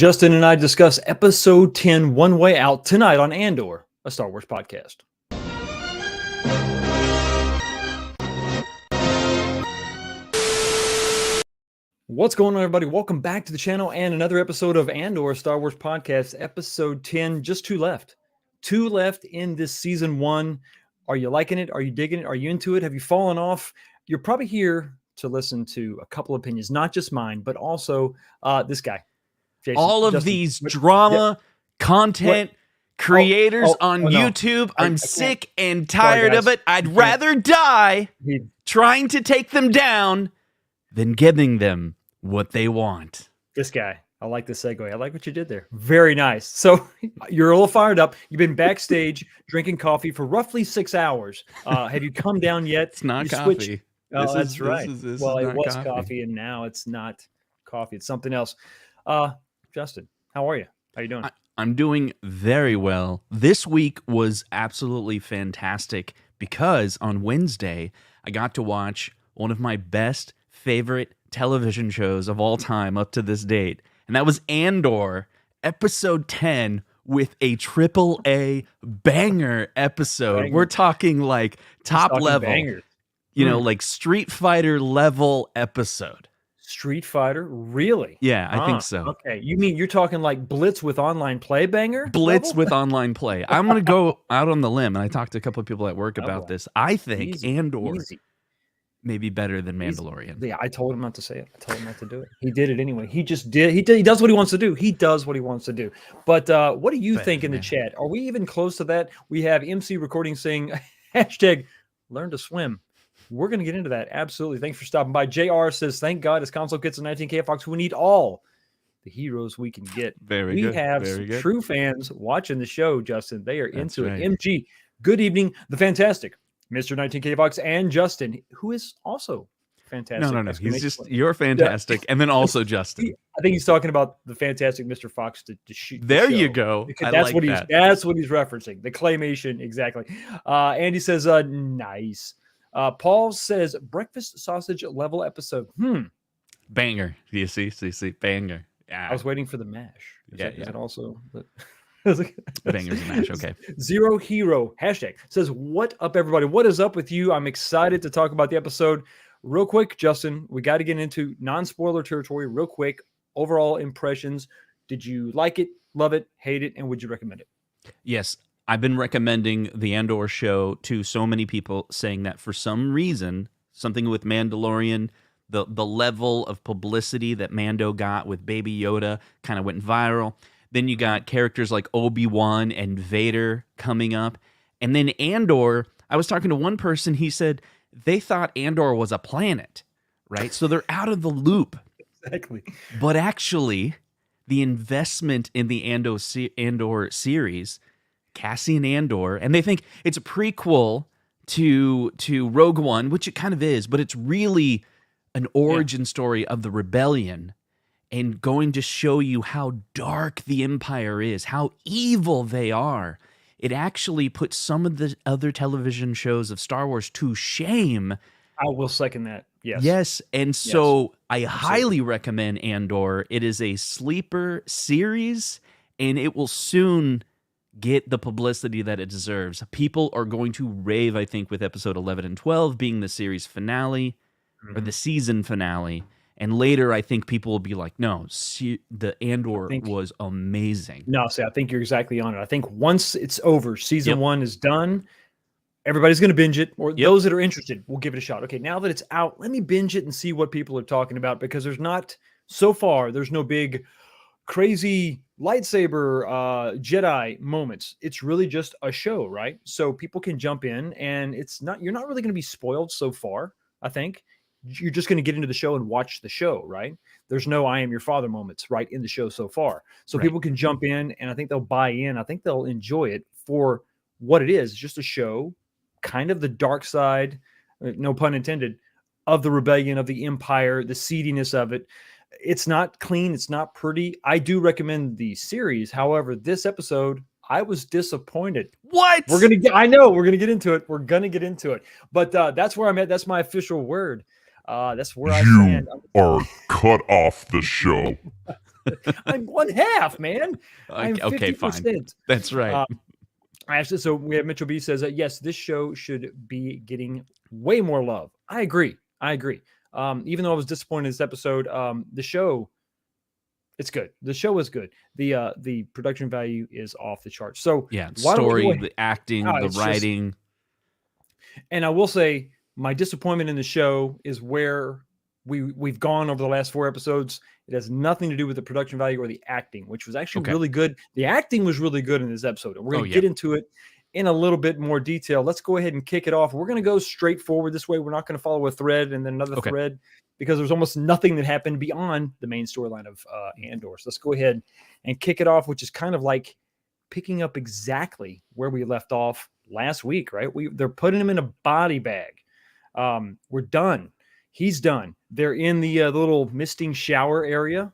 Justin and I discuss episode 10, One Way Out, tonight on Andor, a Star Wars podcast. What's going on, everybody? Welcome back to the channel and another episode of Andor, a Star Wars podcast, episode 10. Just two left. Two left in this season one. Are you liking it? Are you digging it? Are you into it? Have you fallen off? You're probably here to listen to a couple opinions, not just mine, but also this guy. Jason, all of Justin, these drama content creators on YouTube. I'm sick and tired of it. I'd rather die trying to take them down than giving them what they want. This guy. I like the segue. I like what you did there. Very nice. So you're a little fired up. You've been backstage drinking coffee for roughly 6 hours. Have you come down yet? It's not coffee. Oh, that's right. This well, is it was coffee, and now it's not coffee. It's something else. Justin, how are you? How you doing? I'm doing very well. This week was absolutely fantastic because on Wednesday, I got to watch one of my best favorite television shows of all time up to this date. And that was Andor, episode 10, with a AAA banger episode. We're talking like top level, bangers. You know, like Street Fighter level episode. Street Fighter? Really? Yeah, I think so. Okay. You mean you're talking like Blitz with online play banger? Blitz level? with online play. I'm going to go out on the limb, and I talked to a couple of people at work about this. I think Andor may be better than Mandalorian. Yeah, I told him not to say it. I told him not to do it. He did it anyway. He just did. He does what he wants to do. He does what he wants to do. But what do you think in the chat? Are we even close to that? We have MC Recording saying, hashtag learn to swim. We're going to get into that. Absolutely. Thanks for stopping by. JR says, thank God his console gets a 19K Fox. We need all the heroes we can get. Very we good. have Very good. True fans watching the show, Justin. They are That's into right. it. MG, good evening. The fantastic Mr. 19K Fox and Justin, who is also fantastic. No. He's just, you're fantastic. Yeah. And then also Justin. I think he's talking about the fantastic Mr. Fox to shoot. There you go. That's what he's referencing. The claymation. Exactly. Andy says, nice. Paul says breakfast sausage level episode. Banger. Do you see? Banger. Yeah. I was waiting for the mash. Is it also bangers and mash? Okay. Zero Hero hashtag says, what up, everybody? What is up with you? I'm excited to talk about the episode. Real quick, Justin, we got to get into non-spoiler territory real quick. Overall impressions. Did you like it, love it, hate it, and would you recommend it? Yes. I've been recommending the Andor show to so many people, saying that for some reason, something with Mandalorian, the level of publicity that Mando got with Baby Yoda kind of went viral. Then you got characters like Obi-Wan and Vader coming up. And then Andor, I was talking to one person, he said they thought Andor was a planet, right? So they're out of the loop. Exactly. But actually, the investment in the Andor series, Cassian Andor, and they think it's a prequel to Rogue One, which it kind of is, but it's really an origin story of the rebellion and going to show you how dark the Empire is, how evil they are. It actually puts some of the other television shows of Star Wars to shame. I will second that. Yes. Yes, and so I highly recommend Andor. It is a sleeper series, and it will soon get the publicity that it deserves. People are going to rave, I think, with episode 11 and 12 being the series finale or the season finale. And later, I think people will be like, no, the Andor was amazing. No, I think you're exactly on it. I think once it's over, season one is done, everybody's going to binge it, or those that are interested will give it a shot. Okay, now that it's out, let me binge it and see what people are talking about, because there's no big crazy lightsaber Jedi moments. It's really just a show, right? So people can jump in, and you're not really going to be spoiled so far. I think you're just going to get into the show and watch the show, right? There's no I am your father moments right in the show so far. So people can jump in, and I think they'll buy in. I think they'll enjoy it for what it is. It's just a show, kind of the dark side, no pun intended, of the rebellion, of the Empire, the seediness of it. It's not clean. It's not pretty. I do recommend the series. However, this episode, I was disappointed. What? I know we're going to get into it. We're going to get into it. But that's where I'm at. That's my official word. That's where I stand. You are cut off the show. I'm one half, man. I'm Okay, fine. 50%. That's right. Actually, so we have Mitchell B says that yes, this show should be getting way more love. I agree. Even though I was disappointed in this episode, the show, it's good. The show is good. The production value is off the charts. So Yeah, why don't we go story, ahead? the acting, the It's just, writing. and I will say my disappointment in the show is where we've gone over the last 4 episodes. It has nothing to do with the production value or the acting, which was actually really good. The acting was really good in this episode. And we're going to get into it in a little bit more detail. Let's go ahead and kick it off. We're going to go straight forward this way. We're not going to follow a thread and then another thread, because there's almost nothing that happened beyond the main storyline of Andor. So let's go ahead and kick it off, which is kind of like picking up exactly where we left off last week, right? They're putting him in a body bag. We're done. He's done. They're in the little misting shower area,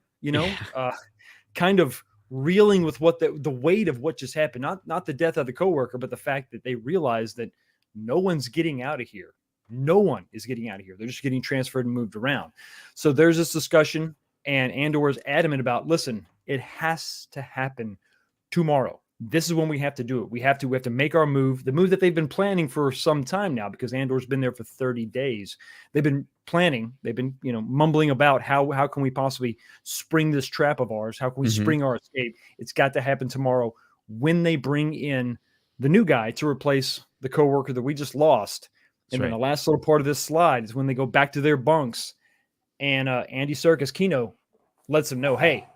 kind of reeling with what the weight of what just happened. Not the death of the coworker, but the fact that they realize that no one's getting out of here. No one is getting out of here. They're just getting transferred and moved around. So there's this discussion, and Andor is adamant about, listen, it has to happen tomorrow. This is when we have to do it. We have to make our move, the move that they've been planning for some time now, because Andor's been there for 30 days. They've been planning. They've been, mumbling about how can we possibly spring this trap of ours? How can we spring our escape? It's got to happen tomorrow when they bring in the new guy to replace the coworker that we just lost. And then the last little part of this slide is when they go back to their bunks, and Andy Serkis, Kino, lets them know, hey,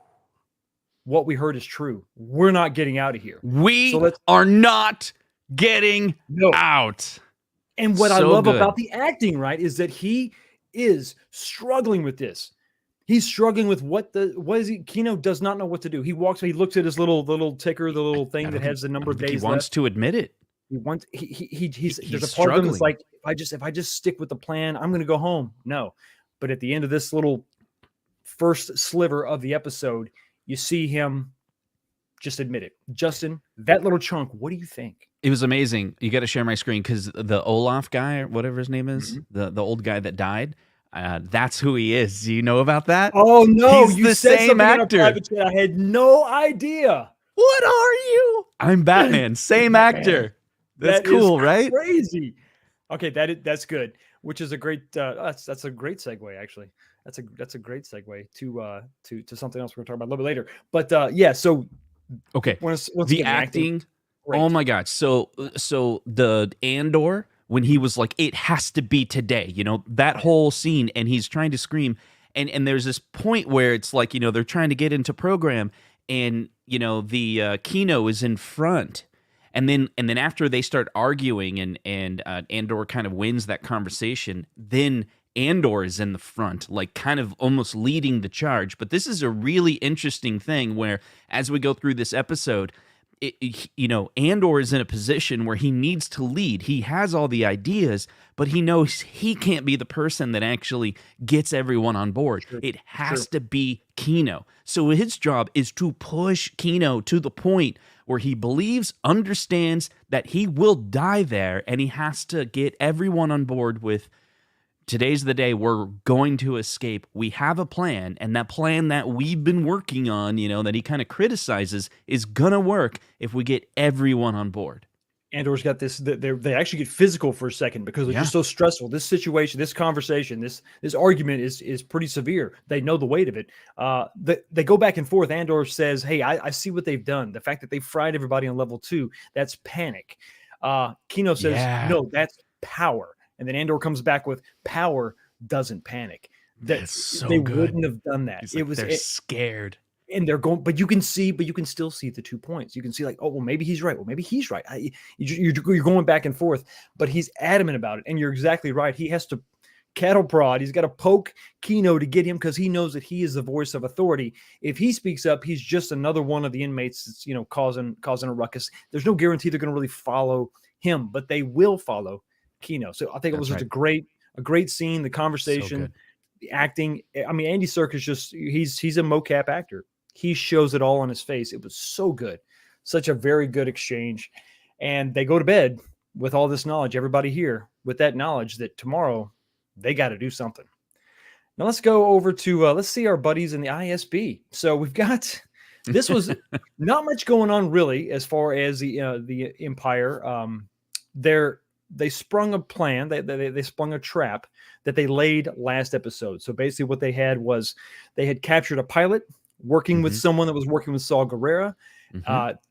what we heard is true. We're not getting out of here. We are not getting out. And what I love about the acting, right, is that he is struggling with this. He's struggling with what is he? Kino does not know what to do. He looks at his little ticker, the little thing that has the number of days left. He wants to admit it. He's there's a part of him that's like, if I just stick with the plan, I'm going to go home. No. But at the end of this little first sliver of the episode, you see him just admit it. Justin, that little chunk, what do you think? It was amazing. You got to share my screen, because the Olaf guy, or whatever his name is, the old guy that died, that's who he is. Do you know about that? Oh, no. He's you the said same actor. I had no idea. What are you? I'm Batman. Same actor. That's cool, right? Crazy. Okay, that's good. Which is a great that's a great segue, actually. That's a great segue to something else we're going to talk about a little bit later. But so once the acting. Oh my God! So the Andor, when he was like, it has to be today. That whole scene, and he's trying to scream, and there's this point where it's like, they're trying to get into program, and the Kino is in front. And then after they start arguing, and Andor kind of wins that conversation, then Andor is in the front, like kind of almost leading the charge. But this is a really interesting thing where, as we go through this episode, Andor is in a position where he needs to lead. He has all the ideas, but he knows he can't be the person that actually gets everyone on board. It has to be Kino. So his job is to push Kino to the point where he believes, understands that he will die there, and he has to get everyone on board with, today's the day, we're going to escape. We have a plan, and that plan that we've been working on, that he kind of criticizes, is gonna work if we get everyone on board. Andor's got this. They actually get physical for a second because it's just so stressful. This situation, this conversation, this argument is pretty severe. They know the weight of it. They go back and forth. Andor says, "Hey, I see what they've done. The fact that they fried everybody on level 2, that's panic." Kino says, "No, that's power." And then Andor comes back with, "Power doesn't panic." That's so they good. Wouldn't have done that. They're scared. And they're going, but you can still see the 2 points. You can see like, oh, well, maybe he's right. Well, maybe he's right. You're going back and forth, but he's adamant about it. And you're exactly right. He has to cattle prod. He's got to poke Kino to get him, because he knows that he is the voice of authority. If he speaks up, he's just another one of the inmates that's, causing a ruckus. There's no guarantee they're going to really follow him, but they will follow Kino. So I think it was just a great scene. The conversation, the acting. I mean, Andy Serkis he's a mocap actor. He shows it all on his face. It was so good. Such a very good exchange. And they go to bed with all this knowledge, everybody here, with that knowledge that tomorrow they got to do something. Now let's go over to let's see our buddies in the ISB. So we've got this was not much going on really as far as the Empire. They sprung a plan. They sprung a trap that they laid last episode. So basically, what they had was they had captured a pilot working with someone that was working with Saul Guerrera,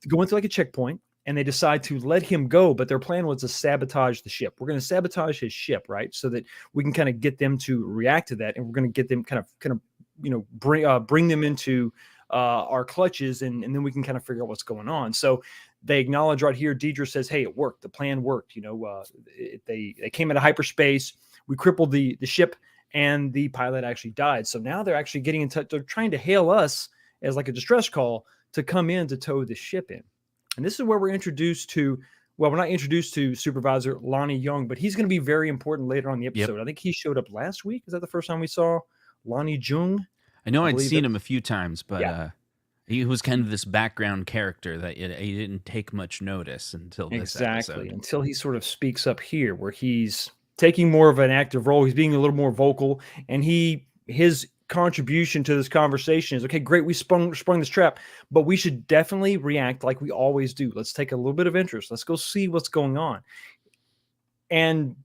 going through like a checkpoint, and they decide to let him go. But their plan was to sabotage the ship. We're going to sabotage his ship, right? So that we can kind of get them to react to that, and we're going to get them kind of bring them into our clutches, and then we can kind of figure out what's going on. So they acknowledge right here. Deidre says, "Hey, it worked. The plan worked. They came out of hyperspace. We crippled the ship, and the pilot actually died. So now they're actually getting in touch. They're trying to hail us as like a distress call to come in to tow the ship in." And this is where we're introduced to. Well, we're not introduced to Supervisor Lonnie Young, but he's going to be very important later on in the episode. I think he showed up last week. Is that the first time we saw Lonnie Jung? I know I'd seen him a few times, but he was kind of this background character that he didn't take much notice until this episode. Until he sort of speaks up here, where he's taking more of an active role. He's being a little more vocal, and his contribution to this conversation is, okay, great, we sprung this trap, but we should definitely react like we always do. Let's take a little bit of interest. Let's go see what's going on. And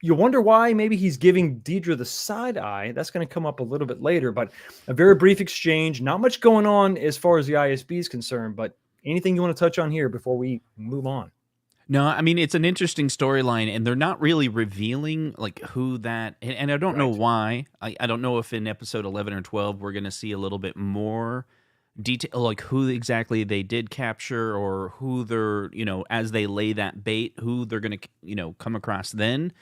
you wonder why maybe he's giving Deidre the side eye. That's going to come up a little bit later, but a very brief exchange. Not much going on as far as the ISB is concerned, but anything you want to touch on here before we move on? No, I mean, it's an interesting storyline, and they're not really revealing like who that, and I don't know why. I don't know if in episode 11 or 12 we're going to see a little bit more detail, like who exactly they did capture, or who they're, as they lay that bait, who they're going to, come across then.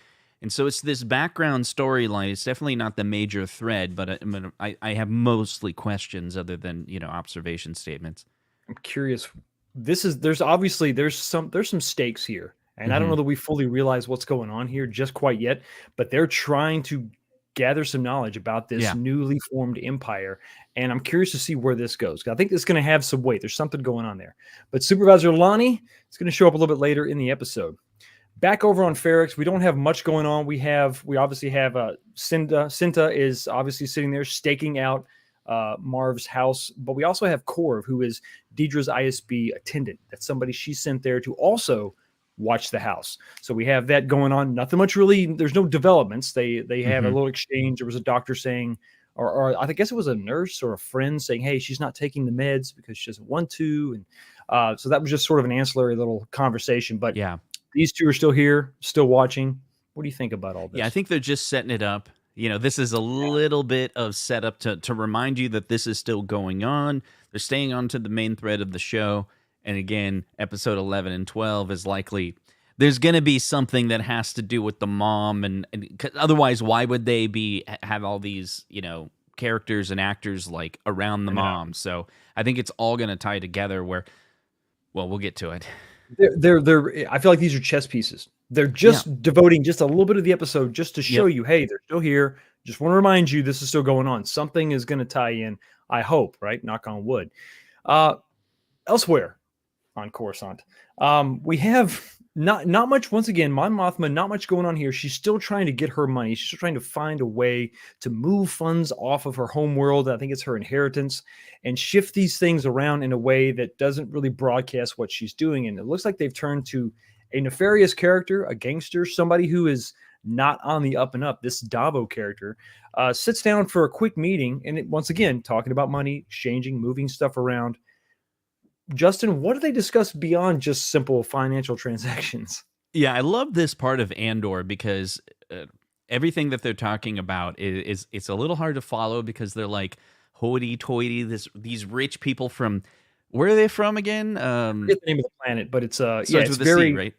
And so it's this background storyline. It's definitely not the major thread, but I have mostly questions other than, observation statements. I'm curious. There's some stakes here, and I don't know that we fully realize what's going on here just quite yet, but they're trying to gather some knowledge about this newly formed empire, and I'm curious to see where this goes. I think it's going to have some weight. There's something going on there. But Supervisor Lonnie is going to show up a little bit later in the episode. Back over on Ferrix, we don't have much going on. We obviously have Cinta is obviously sitting there staking out Marv's house, but we also have Corv, who is Deidre's ISB attendant. That's somebody she sent there to also watch the house. So we have that going on. Nothing much really. There's no developments. They have a little exchange. There was a doctor saying, or I guess it was a nurse or a friend saying, "Hey, she's not taking the meds because she doesn't want to." And so that was just sort of an ancillary little conversation. But these two are still here, still watching. What do you think about all this? Yeah, I think they're just setting it up. This is a little bit of setup to remind you that this is still going on. They're staying on to the main thread of the show. And again, episode 11 and 12 is likely, there's going to be something that has to do with the mom. And otherwise, why would they have all these, characters and actors like around the mom? So I think it's all going to tie together where, well, we'll get to it. I feel like these are chess pieces. They're just devoting just a little bit of the episode just to show you, hey, they're still here. Just want to remind you this is still going on. Something is going to tie in, I hope, right? Knock on wood. Elsewhere on Coruscant, we have not much. Once again, Mon Mothma, not much going on here. She's still trying to get her money. She's still trying to find a way to move funds off of her home world. I think it's her inheritance, and shift these things around in a way that doesn't really broadcast what she's doing. And it looks like they've turned to a nefarious character, a gangster, somebody who is not on the up and up. This Davo character sits down for a quick meeting, and once again, talking about money, exchanging, moving stuff around. Justin, what do they discuss beyond just simple financial transactions? Yeah, I love this part of Andor because everything that they're talking about is it's a little hard to follow because they're like hoity-toity, these rich people from, where are they from again? I forget the name of the planet, but it's it's very C, right?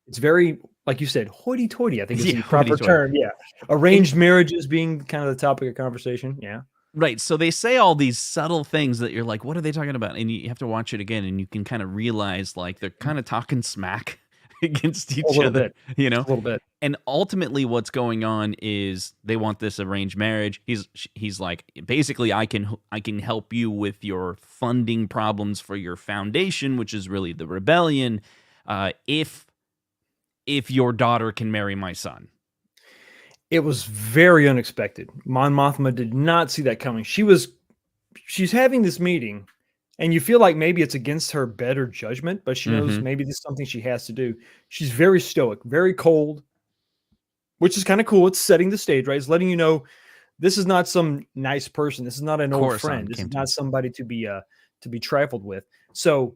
It's very, like you said, hoity-toity. I think is the proper term. Yeah, arranged marriages being kind of the topic of conversation. Yeah. Right. So they say all these subtle things that you're like, what are they talking about? And you have to watch it again, and you can kind of realize like they're kind of talking smack against each other, a little bit. And ultimately what's going on is they want this arranged marriage. He's like, basically, I can help you with your funding problems for your foundation, which is really the rebellion, if your daughter can marry my son. It was very unexpected. Mon Mothma did not see that coming. She's having this meeting, and you feel like maybe it's against her better judgment, but she knows Mm-hmm. maybe this is something she has to do. She's very stoic, very cold, which is kind of cool. It's setting the stage, right? It's letting you know this is not some nice person. This is not an old friend. Coruscant This came is to me. not somebody to be trifled with. So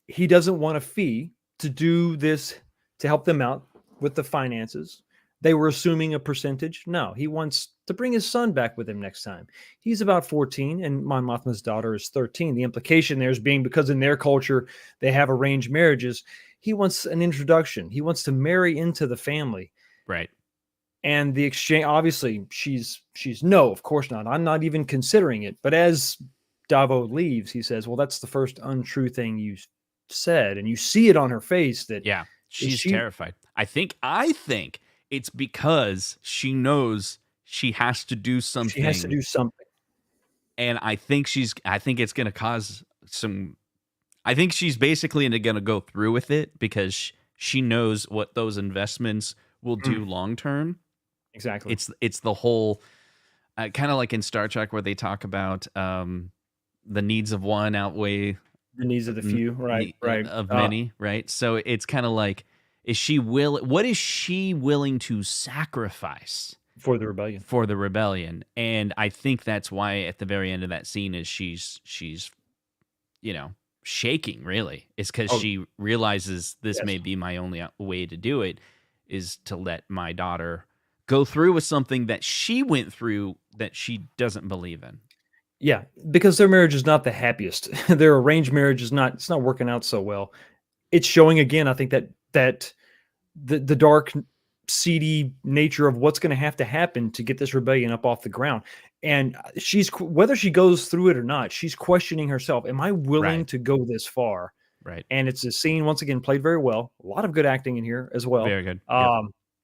he doesn't want a fee to do this to help them out with the finances. They were assuming a percentage. No, he wants to bring his son back with him next time. He's about 14, and Mon Mothma's daughter is 13. The implication there is being because in their culture they have arranged marriages. He wants an introduction. He wants to marry into the family. Right. And the exchange, obviously, she's no, of course not. I'm not even considering it. But as Davo leaves, he says, "Well, that's the first untrue thing you said," and you see it on her face that Yeah. is She's she terrified. I think it's because she knows she has to do she has to something. do something. And I think it's going to cause some, I think she's basically going to go through with it because she knows what those investments will do Mm, long term. exactly. It's the whole kind of like in Star Trek where they talk about the needs of one outweigh The needs of the few, right? Right. of many, right? So it's kind of like, what is she willing to sacrifice For the rebellion. for the rebellion? And I think that's why at the very end of that scene is she's you know shaking, really, is because Oh, she realizes this yes. may be my only way to do it, is to let my daughter go through with something that she went through that she doesn't believe in. Yeah, because their marriage is not the happiest. Their arranged marriage is not it's not working out so well. It's showing again, I think that the dark, seedy nature of what's going to have to happen to get this rebellion up off the ground. And whether she goes through it or not, she's questioning herself. Am I willing Right. to go this far? Right. And it's a scene once again played very well. A lot of good acting in here as well. Very good. Yep.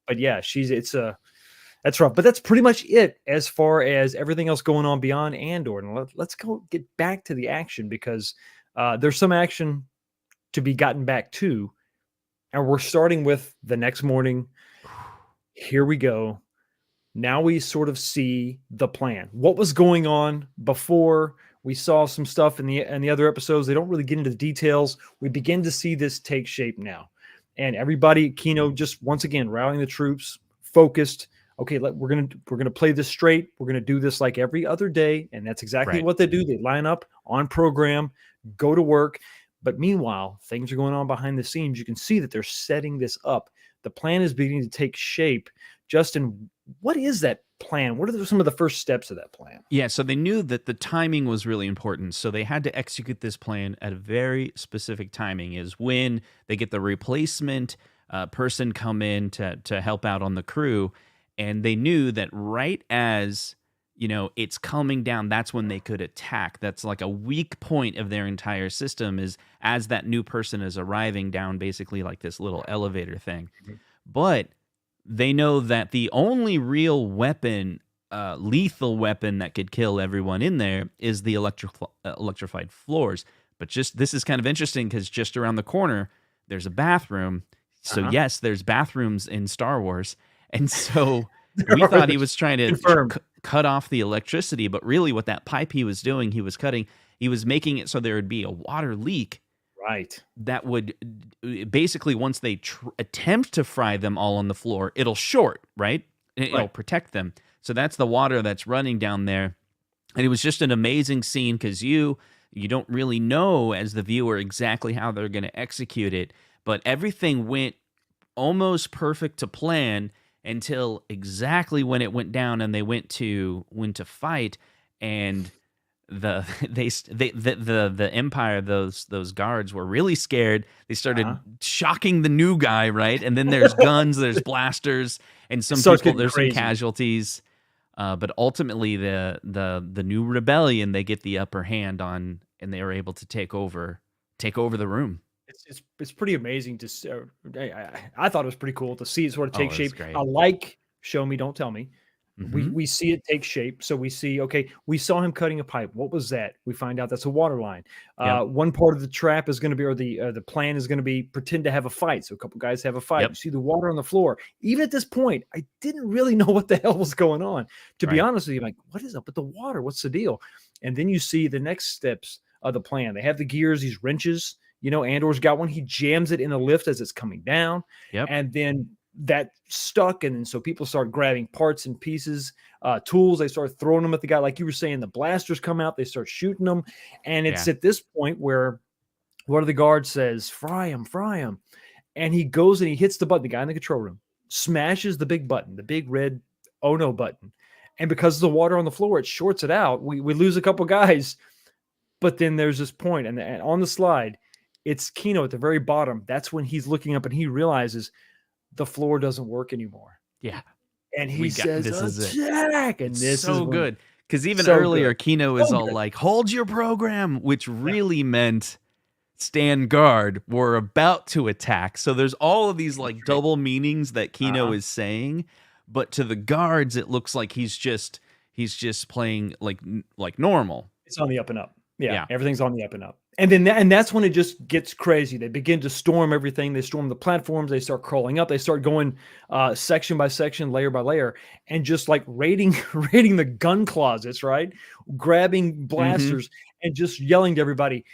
But yeah, it's a that's rough. But that's pretty much it as far as everything else going on beyond Andor. And let's go get back to the action because there's some action to be gotten back to. And we're starting with the next morning. Here we go. Now we sort of see the plan. What was going on before? We saw some stuff in the other episodes. They don't really get into the details. We begin to see this take shape now. And everybody, Kino just once again rallying the troops, focused. Okay, we're gonna play this straight. We're gonna do this like every other day, and that's exactly Right. what they do. They line up on program, go to work. But meanwhile, things are going on behind the scenes. You can see that they're setting this up. The plan is beginning to take shape. Justin, what is that plan? What are some of the first steps of that plan? Yeah, so they knew that the timing was really important. So they had to execute this plan at a very specific timing, is when they get the replacement person come in to help out on the crew. And they knew that right as, it's coming down, that's when they could attack. That's like a weak point of their entire system, is as that new person is arriving down basically like this little elevator thing. Mhm. But they know that the only real weapon, lethal weapon that could kill everyone in there is the electrified floors. But this is kind of interesting because just around the corner, there's a bathroom. So Uh-huh. yes, there's bathrooms in Star Wars. And so we thought he was trying to Confirmed. cut off the electricity, but really what that pipe he was doing, he was making it so there would be a water leak Right. that would basically, once they attempt to fry them all on the floor, it'll short, right? And it'll Right. protect them. So that's the water that's running down there. And it was just an amazing scene because you don't really know as the viewer exactly how they're going to execute it, but everything went almost perfect to plan until exactly when it went down and they went to fight. And the Empire, those guards were really scared. They started Uh-huh. shocking the new guy, right? And then there's guns, there's blasters, and some Starts people, getting there's some crazy. casualties. But ultimately, the new rebellion, they get the upper hand on, and they are able to take over the room. It's pretty amazing to I thought it was pretty cool to see it sort of Oh, take it was shape. great. I like show me, don't tell me. Mm-hmm. We see it take shape. So we see, okay, we saw him cutting a pipe. What was that? We find out that's a water line. Yep. One part of the trap is going to be, or the plan is going to be, pretend to have a fight. So a couple guys have a fight. Yep. You see the water on the floor. Even at this point, I didn't really know what the hell was going on. To be honest with you, I'm like, what is up with the water? What's the deal? And then you see the next steps of the plan. They have the gears, these wrenches. Andor's got one. He jams it in the lift as it's coming down. Yep. And then that stuck. And then so people start grabbing parts and pieces, tools. They start throwing them at the guy. Like you were saying, the blasters come out. They start shooting them. And it's at this point where one of the guards says, fry him, fry him. And he goes and he hits the button. The guy in the control room smashes the big button, the big red oh no button. And because of the water on the floor, it shorts it out. We lose a couple guys. But then there's this point, and on the slide, it's Kino at the very bottom. That's when he's looking up and he realizes the floor doesn't work anymore. Yeah. And he says, this attack! And this is so good. Because even so earlier, good. Kino is all like, hold your program, which really meant stand guard. We're about to attack. So there's all of these like double meanings that Kino is saying. But to the guards, it looks like he's just playing like normal. It's on the up and up. Yeah, everything's on the up and up. And then that's when it just gets crazy. They begin to storm everything. They storm the platforms. They start crawling up. They start going section by section, layer by layer, and just like raiding the gun closets, right? Grabbing blasters and just yelling to everybody,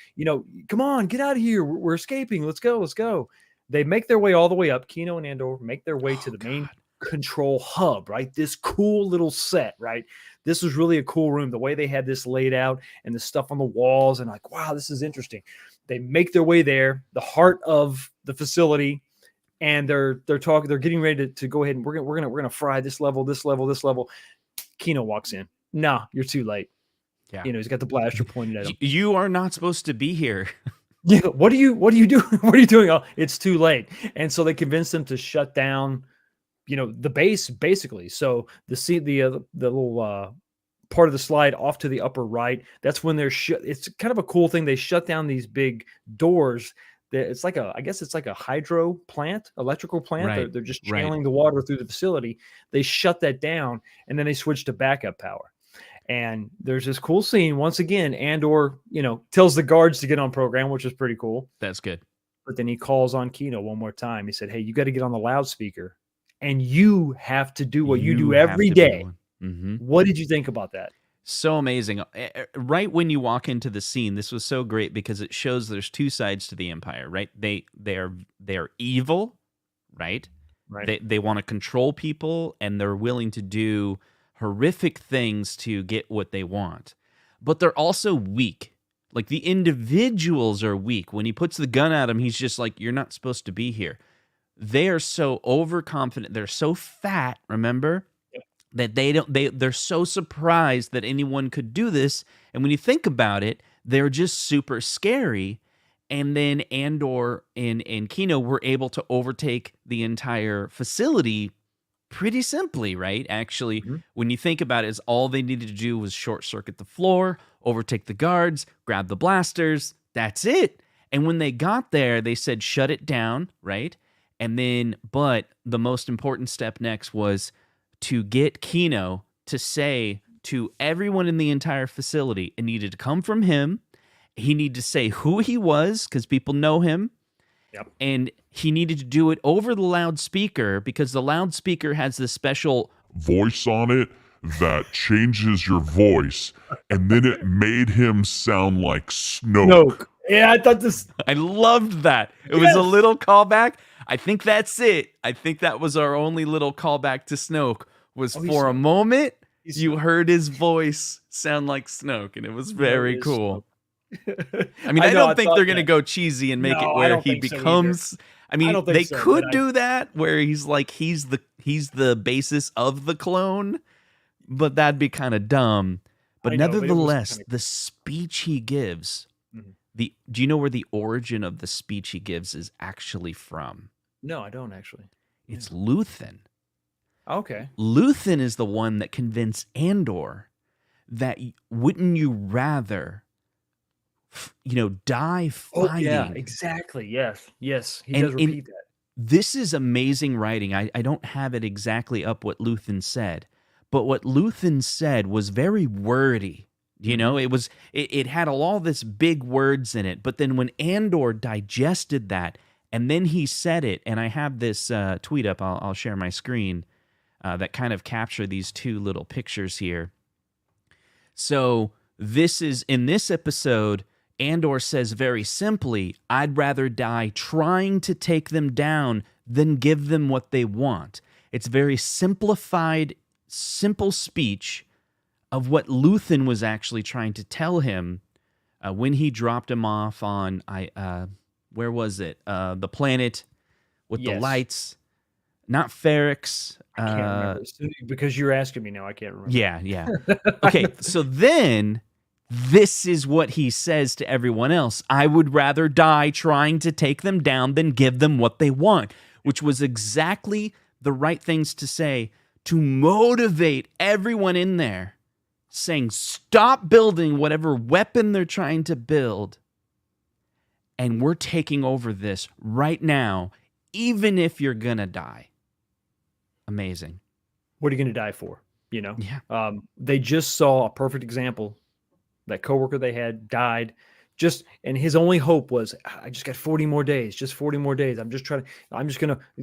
come on, get out of here. We're escaping. Let's go. Let's go. They make their way all the way up. Kino and Andor make their way to the main control hub, right? This cool little set, right? This was really a cool room. The way they had this laid out and the stuff on the walls, and like, wow, this is interesting. They make their way there, the heart of the facility, and they're talking. They're getting ready to go ahead and we're gonna fry this level. Kino walks in. No, you're too late. Yeah, he's got the blaster pointed at him. You are not supposed to be here. Yeah, what are you doing? What are you doing? Oh, it's too late. And so they convinced them to shut down the base, basically. So the little part of the slide off to the upper right, that's when they're it's kind of a cool thing. They shut down these big doors. It's like I guess it's like a hydro plant, electrical plant. Right. They're just channeling the water through the facility. They shut that down, and then they switch to backup power. And there's this cool scene. Once again, Andor, tells the guards to get on program, which is pretty cool. That's good. But then he calls on Kino one more time. He said, hey, you got to get on the loudspeaker. And you have to do what you do every day. What did you think about that? So amazing. Right when you walk into the scene, this was so great because it shows there's two sides to the Empire, right? They're evil, right? They want to control people, and they're willing to do horrific things to get what they want. But they're also weak. Like the individuals are weak. When he puts the gun at him, he's just like, you're not supposed to be here. They are so overconfident. They're so fat, remember? That they're so surprised that anyone could do this. And when you think about it, they're just super scary. And then Andor and Kino were able to overtake the entire facility pretty simply, right? Actually, when you think about it, all they needed to do was short circuit the floor, overtake the guards, grab the blasters. That's it. And when they got there, they said, shut it down, right? And then, but the most important step next was to get Kino to say to everyone in the entire facility, it needed to come from him. He needed to say who he was because people know him. Yep. And he needed to do it over the loudspeaker because the loudspeaker has this special voice on it that changes your voice. And then it made him sound like Snoke. Yeah, I thought this. I loved that. It was a little callback. I think that's it. I think that was our only little callback to Snoke was for a moment you heard his voice sound like Snoke, and it was very cool. I mean, I don't think they're going to go cheesy and make it where he becomes. I mean, they could do that where he's like he's the basis of the clone, but that'd be kind of dumb. But nevertheless, the speech he gives. Do you know where the origin of the speech he gives is actually from? No, I don't actually. It's Luthen. Okay. Luthen is the one that convinced Andor that wouldn't you rather, die fighting? Oh, yeah, exactly. Yes. He does repeat that. This is amazing writing. I don't have it exactly up what Luthen said, But what Luthen said was very wordy. You know, it had all this big words in it. But then when Andor digested that, and then he said it, and I have this tweet up, I'll share my screen, that kind of capture these two little pictures here. So this is, in this episode, Andor says very simply, I'd rather die trying to take them down than give them what they want. It's very simplified, simple speech of what Luthen was actually trying to tell him when he dropped him off on, where was it? The planet with the lights. Not Ferrix. I can't remember. Because you're asking me now, I can't remember. Yeah. Okay, so then this is what he says to everyone else. I would rather die trying to take them down than give them what they want, which was exactly the right things to say to motivate everyone in there, saying, stop building whatever weapon they're trying to build, and we're taking over this right now, even if you're gonna die. Amazing. What are you gonna die for? You know? Yeah. They just saw a perfect example. That coworker they had died. And his only hope was, I just got 40 more days, just 40 more days. I'm just gonna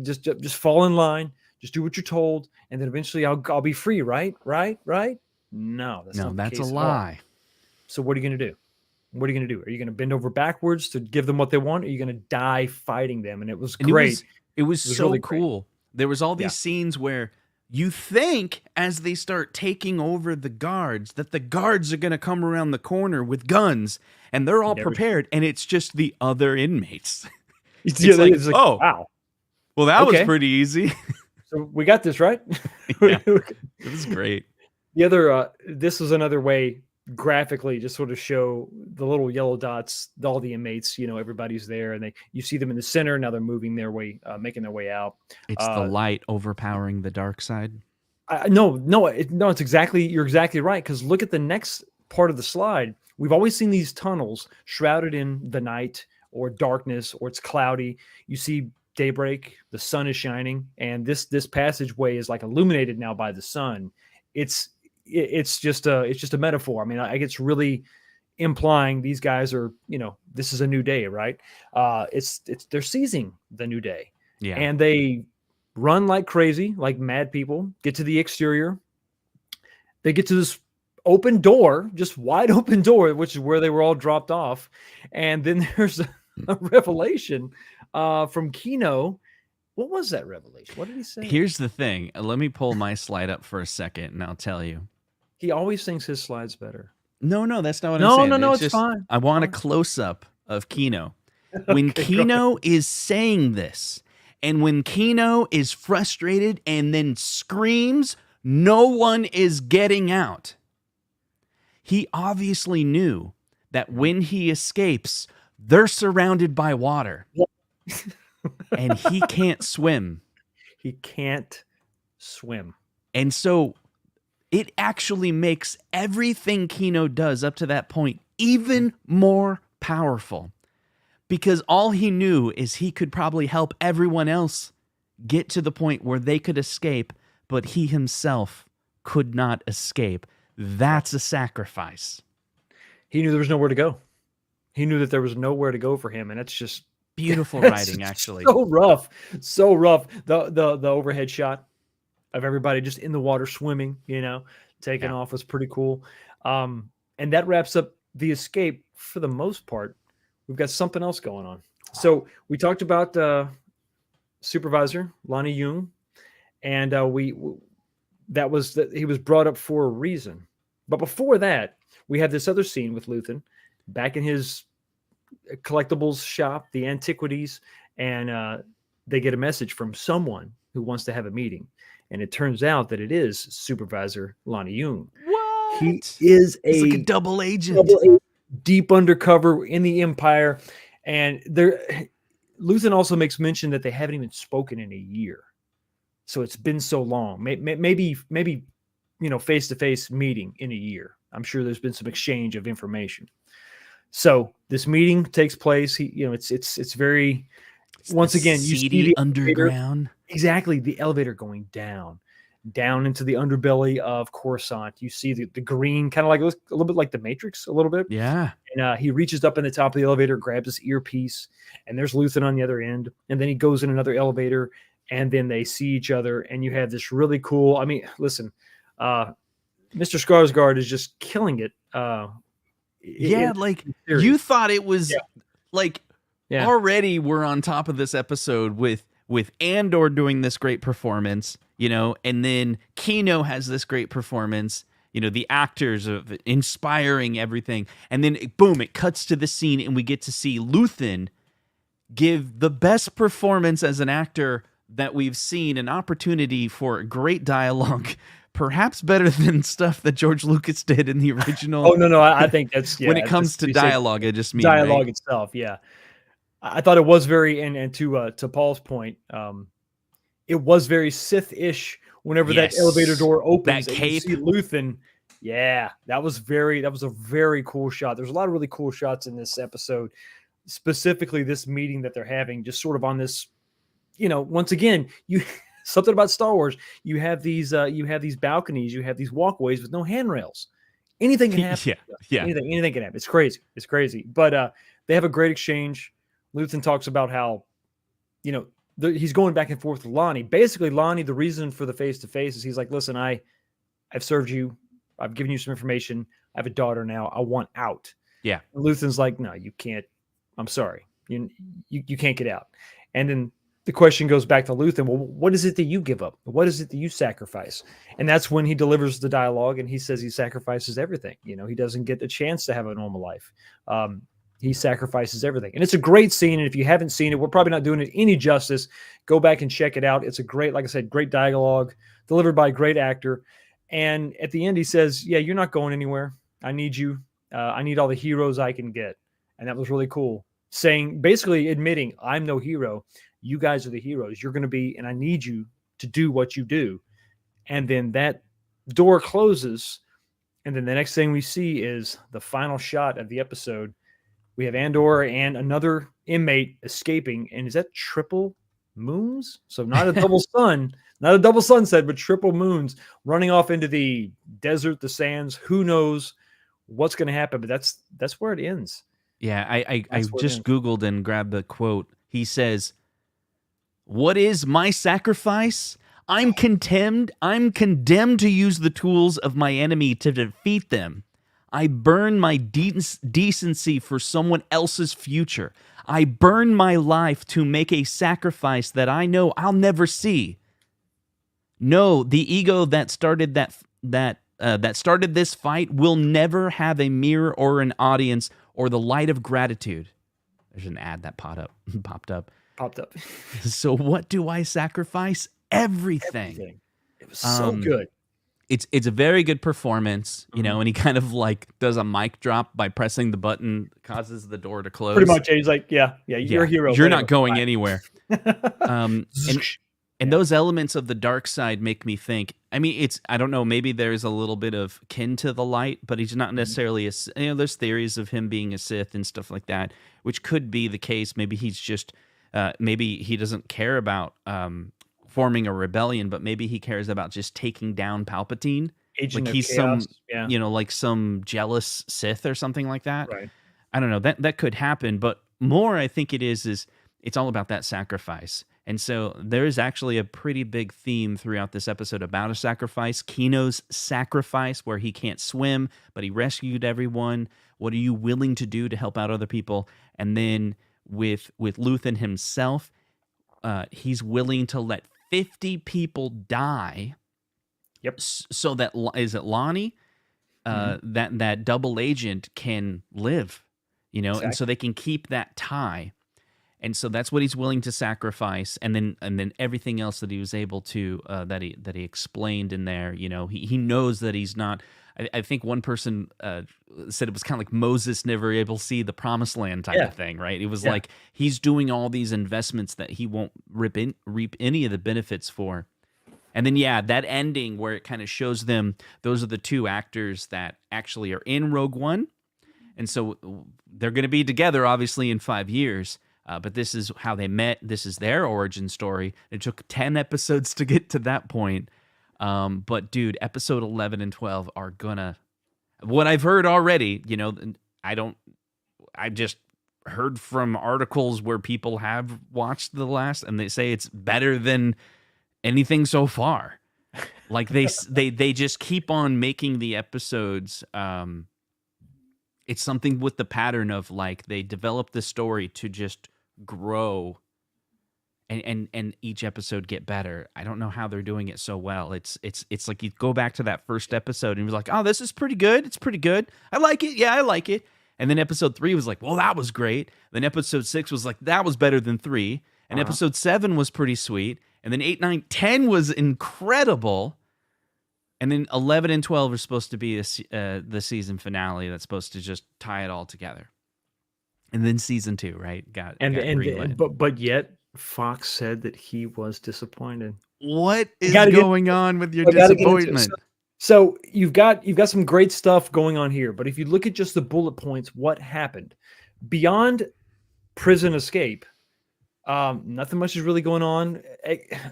just fall in line, just do what you're told, and then eventually I'll be free, right? No, that's a lie. So what are you going to do? What are you going to do? Are you going to bend over backwards to give them what they want? Or are you going to die fighting them? And it was great. It was so really cool. Great. There was all these scenes where you think as they start taking over the guards that the guards are going to come around the corner with guns and they're all prepared. And it's just the other inmates. It's like, oh, wow. Well, that was pretty easy. So we got this, right? Yeah, it was great. The other, this was another way graphically just sort of show the little yellow dots, all the inmates, everybody's there, and you see them in the center. Now they're moving their way, making their way out. It's the light overpowering the dark side. It's exactly, you're exactly right. Because look at the next part of the slide. We've always seen these tunnels shrouded in the night or darkness, or it's cloudy. You see daybreak, the sun is shining, and this passageway is like illuminated now by the sun. It's just a metaphor. I mean, I guess really implying these guys are, this is a new day, right? They're seizing the new day. Yeah. And they run like crazy, like mad people, get to the exterior. They get to this open door, just wide open door, which is where they were all dropped off. And then there's a revelation from Kino. What was that revelation? What did he say? Here's the thing. Let me pull my slide up for a second, and I'll tell you. He always thinks his slide's better. No, that's not what I'm saying. No, it's fine. I want a close-up of Kino. When Kino is saying this, and when Kino is frustrated and then screams, no one is getting out. He obviously knew that when he escapes, they're surrounded by water. And he can't swim. He can't swim. And so it actually makes everything Kino does up to that point even more powerful. Because all he knew is he could probably help everyone else get to the point where they could escape, but he himself could not escape. That's a sacrifice. He knew there was nowhere to go. He knew that there was nowhere to go for him, and it's just beautiful writing, actually. So rough. The overhead shot of everybody just in the water swimming, taking off was pretty cool. And that wraps up the escape for the most part. We've got something else going on. So we talked about Supervisor Lonnie Jung, and he was brought up for a reason. But before that, we had this other scene with Luthen back in his collectibles shop, the antiquities, and they get a message from someone who wants to have a meeting. And it turns out that it is Supervisor Lonnie Jung. What? He is He's like a double agent. Deep undercover in the Empire. And Luthen also makes mention that they haven't even spoken in a year. So it's been so long. Maybe face-to-face meeting in a year. I'm sure there's been some exchange of information. So this meeting takes place. It's very, once again, you see the underground. Exactly, the elevator going down, down into the underbelly of Coruscant. You see the green, kind of like, it looks a little bit like the Matrix, a little bit. Yeah. And he reaches up in the top of the elevator, grabs his earpiece, and there's Luthen on the other end. And then he goes in another elevator, and then they see each other, and you have this really cool. I mean, listen, Mr. Skarsgård is just killing it. Like you thought it was like already we're on top of this episode with Andor doing this great performance, and then Kino has this great performance, the actors of inspiring everything. And then boom, it cuts to the scene and we get to see Luthen give the best performance as an actor that we've seen, an opportunity for great dialogue, perhaps better than stuff that George Lucas did in the original. Oh, no, I think that's when it comes to dialogue, I just mean dialogue itself. Yeah. I thought it was very, and to Paul's point, it was very Sith-ish whenever that elevator door opens that and cape. you see Luthen. Yeah, that was a very cool shot. There's a lot of really cool shots in this episode, specifically this meeting that they're having, just sort of on this, once again, something about Star Wars. You have these balconies, you have these walkways with no handrails. Anything can happen. Anything can happen. It's crazy. But they have a great exchange. Luthen talks about how, he's going back and forth with Lonnie. Basically, Lonnie, the reason for the face-to-face is he's like, listen, I've served you. I've given you some information. I have a daughter now. I want out. Yeah. And Luthen's like, no, you can't. I'm sorry. You can't get out. And then the question goes back to Luthen. Well, what is it that you give up? What is it that you sacrifice? And that's when he delivers the dialogue and he says he sacrifices everything. He doesn't get the chance to have a normal life. He sacrifices everything. And it's a great scene. And if you haven't seen it, we're probably not doing it any justice. Go back and check it out. It's a great, like I said, great dialogue delivered by a great actor. And at the end, he says, yeah, you're not going anywhere. I need you. I need all the heroes I can get. And that was really cool. Basically admitting, I'm no hero. You guys are the heroes. You're going to be, and I need you to do what you do. And then that door closes. And then the next thing we see is the final shot of the episode. We have Andor and another inmate escaping. And is that triple moons? So not a double sun, not a double sunset, but triple moons running off into the desert, the sands. Who knows what's going to happen? But that's where it ends. Yeah, I just Googled and grabbed the quote. He says, "What is my sacrifice? I'm condemned to use the tools of my enemy to defeat them. I burn my decency for someone else's future. I burn my life to make a sacrifice that I know I'll never see. No, the ego that started that started this fight will never have a mirror or an audience or the light of gratitude." There's an ad that popped up. So what do I sacrifice? Everything. It was so good. It's a very good performance, and he kind of like does a mic drop by pressing the button, causes the door to close. Pretty much, he's like, yeah, you're a hero. You're not going anywhere. And those elements of the dark side make me think, I don't know, maybe there's a little bit of kin to the light, but he's not necessarily there's theories of him being a Sith and stuff like that, which could be the case. Maybe he's just, maybe he doesn't care about forming a rebellion, but maybe he cares about just taking down Palpatine. Agent like of he's chaos. like some jealous Sith or something like that. Right. I don't know, that could happen, but more I think it is it's all about that sacrifice. And so there is actually a pretty big theme throughout this episode about a sacrifice. Kino's sacrifice, where he can't swim, but he rescued everyone. What are you willing to do to help out other people? And then with Luthen himself, he's willing to let 50 people die. Yep. So that, is it Lonnie? That double agent can live, exactly. And so they can keep that tie. And so that's what he's willing to sacrifice, and then everything else that he was able to that he explained in there. He knows that he's not. I think one person said it was kind of like Moses never able to see the promised land type of thing, right? It was like he's doing all these investments that he won't reap any of the benefits for. And then that ending where it kind of shows them those are the two actors that actually are in Rogue One, and so they're going to be together obviously in 5 years. But this is how they met. This is their origin story. It took 10 episodes to get to that point. But dude, episode 11 and 12 are gonna. What I've heard already, you know, I just heard from articles where people have watched the last, and they say it's better than anything so far. Like they just keep on making the episodes. It's something with the pattern of like they develop the story to just grow, and each episode get better. I don't know how they're doing it so well. It's like you go back to that first episode and you're like, oh, this is pretty good. It's pretty good. I like it. Yeah, I like it. And then episode 3 was like, well, that was great. Then episode 6 was like, that was better than 3. And episode 7 was pretty sweet. And then 8, 9, 10 was incredible. And then 11 and 12 are supposed to be the season finale that's supposed to just tie it all together. And then season 2, right? Got greenlit. But yet Fox said that he was disappointed. What is going on with your disappointment? So you've got some great stuff going on here, but if you look at just the bullet points, what happened beyond prison escape? Nothing much is really going on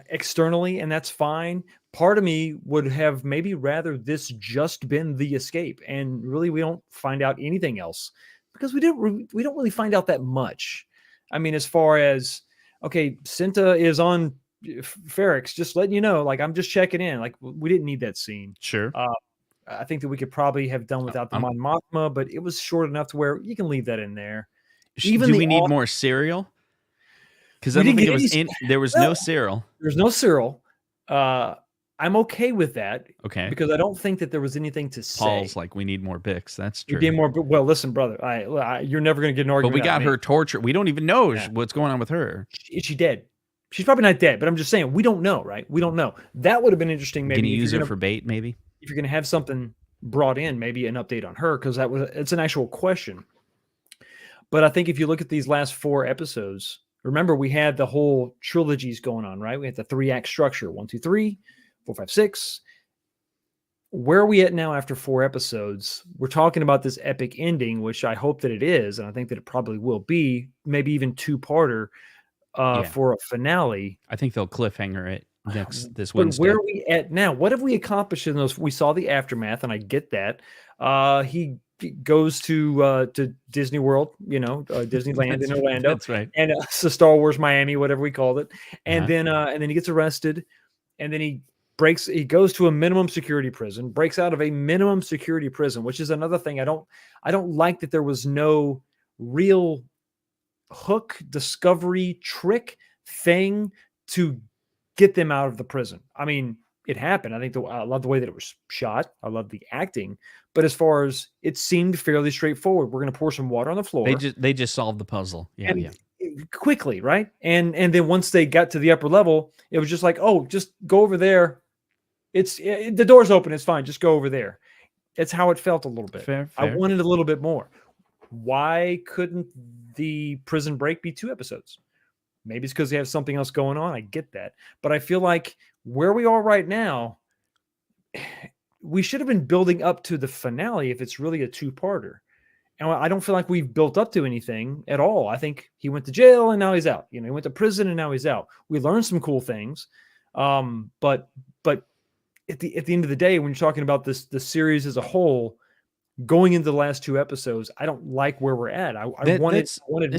externally, and that's fine. Part of me would have maybe rather this just been the escape, and really we don't find out anything else because we don't really find out that much. I mean, as far as okay, Cinta is on Ferrix, just letting you know, like I'm just checking in. Like we didn't need that scene. Sure. I think that we could probably have done without the Mon Mothma, but it was short enough to where you can leave that in there. Do we need more Serial? Because I don't think it was there was no Cyril. There's no Cyril. I'm okay with that. Okay. Because I don't think that there was anything to say. Paul's like, we need more Bix. That's true. We need more. Well, listen, brother. You're never going to get an argument. But we got her tortured. We don't even know what's going on with her. Is she dead? She's probably not dead, but I'm just saying we don't know, right? We don't know. That would have been interesting. Maybe can you use her for bait? Maybe if you're going to have something brought in, maybe an update on her, because it's an actual question. But I think if you look at these last 4 episodes, remember we had the whole trilogies going on, right? We had the 3-act structure: 1, 2, 3, 4, 5, 6. Where are we at now after 4 episodes? We're talking about this epic ending, which I hope that it is, and I think that it probably will be, maybe even 2-parter. For a finale. I think they'll cliffhanger it this Wednesday. Where are we at now? What have we accomplished in those? We saw the aftermath, and I get that. He goes to Disney World, Disneyland in Orlando. That's right. And so Star Wars Miami, whatever we called it. And then he gets arrested, and then he goes to a minimum security prison, breaks out of a minimum security prison, which is another thing. I don't like that there was no real hook, discovery, trick thing to get them out of the prison. I mean, it happened. I think I love the way that it was shot. I love the acting. But as far as it seemed fairly straightforward, we're going to pour some water on the floor. They just solved the puzzle. Yeah. Quickly, right? And then once they got to the upper level, it was just like, oh, just go over there. The door's open. It's fine. Just go over there. It's how it felt a little bit. Fair. I wanted a little bit more. Why couldn't the prison break be 2 episodes? Maybe it's because they have something else going on. I get that. But I feel like where we are right now, we should have been building up to the finale if it's really a 2-parter. And I don't feel like we've built up to anything at all. I think he went to jail and now he's out. He went to prison and now he's out. We learned some cool things. But at the end of the day, when you're talking about the series as a whole, going into the last 2 episodes, I don't like where we're at. I wanted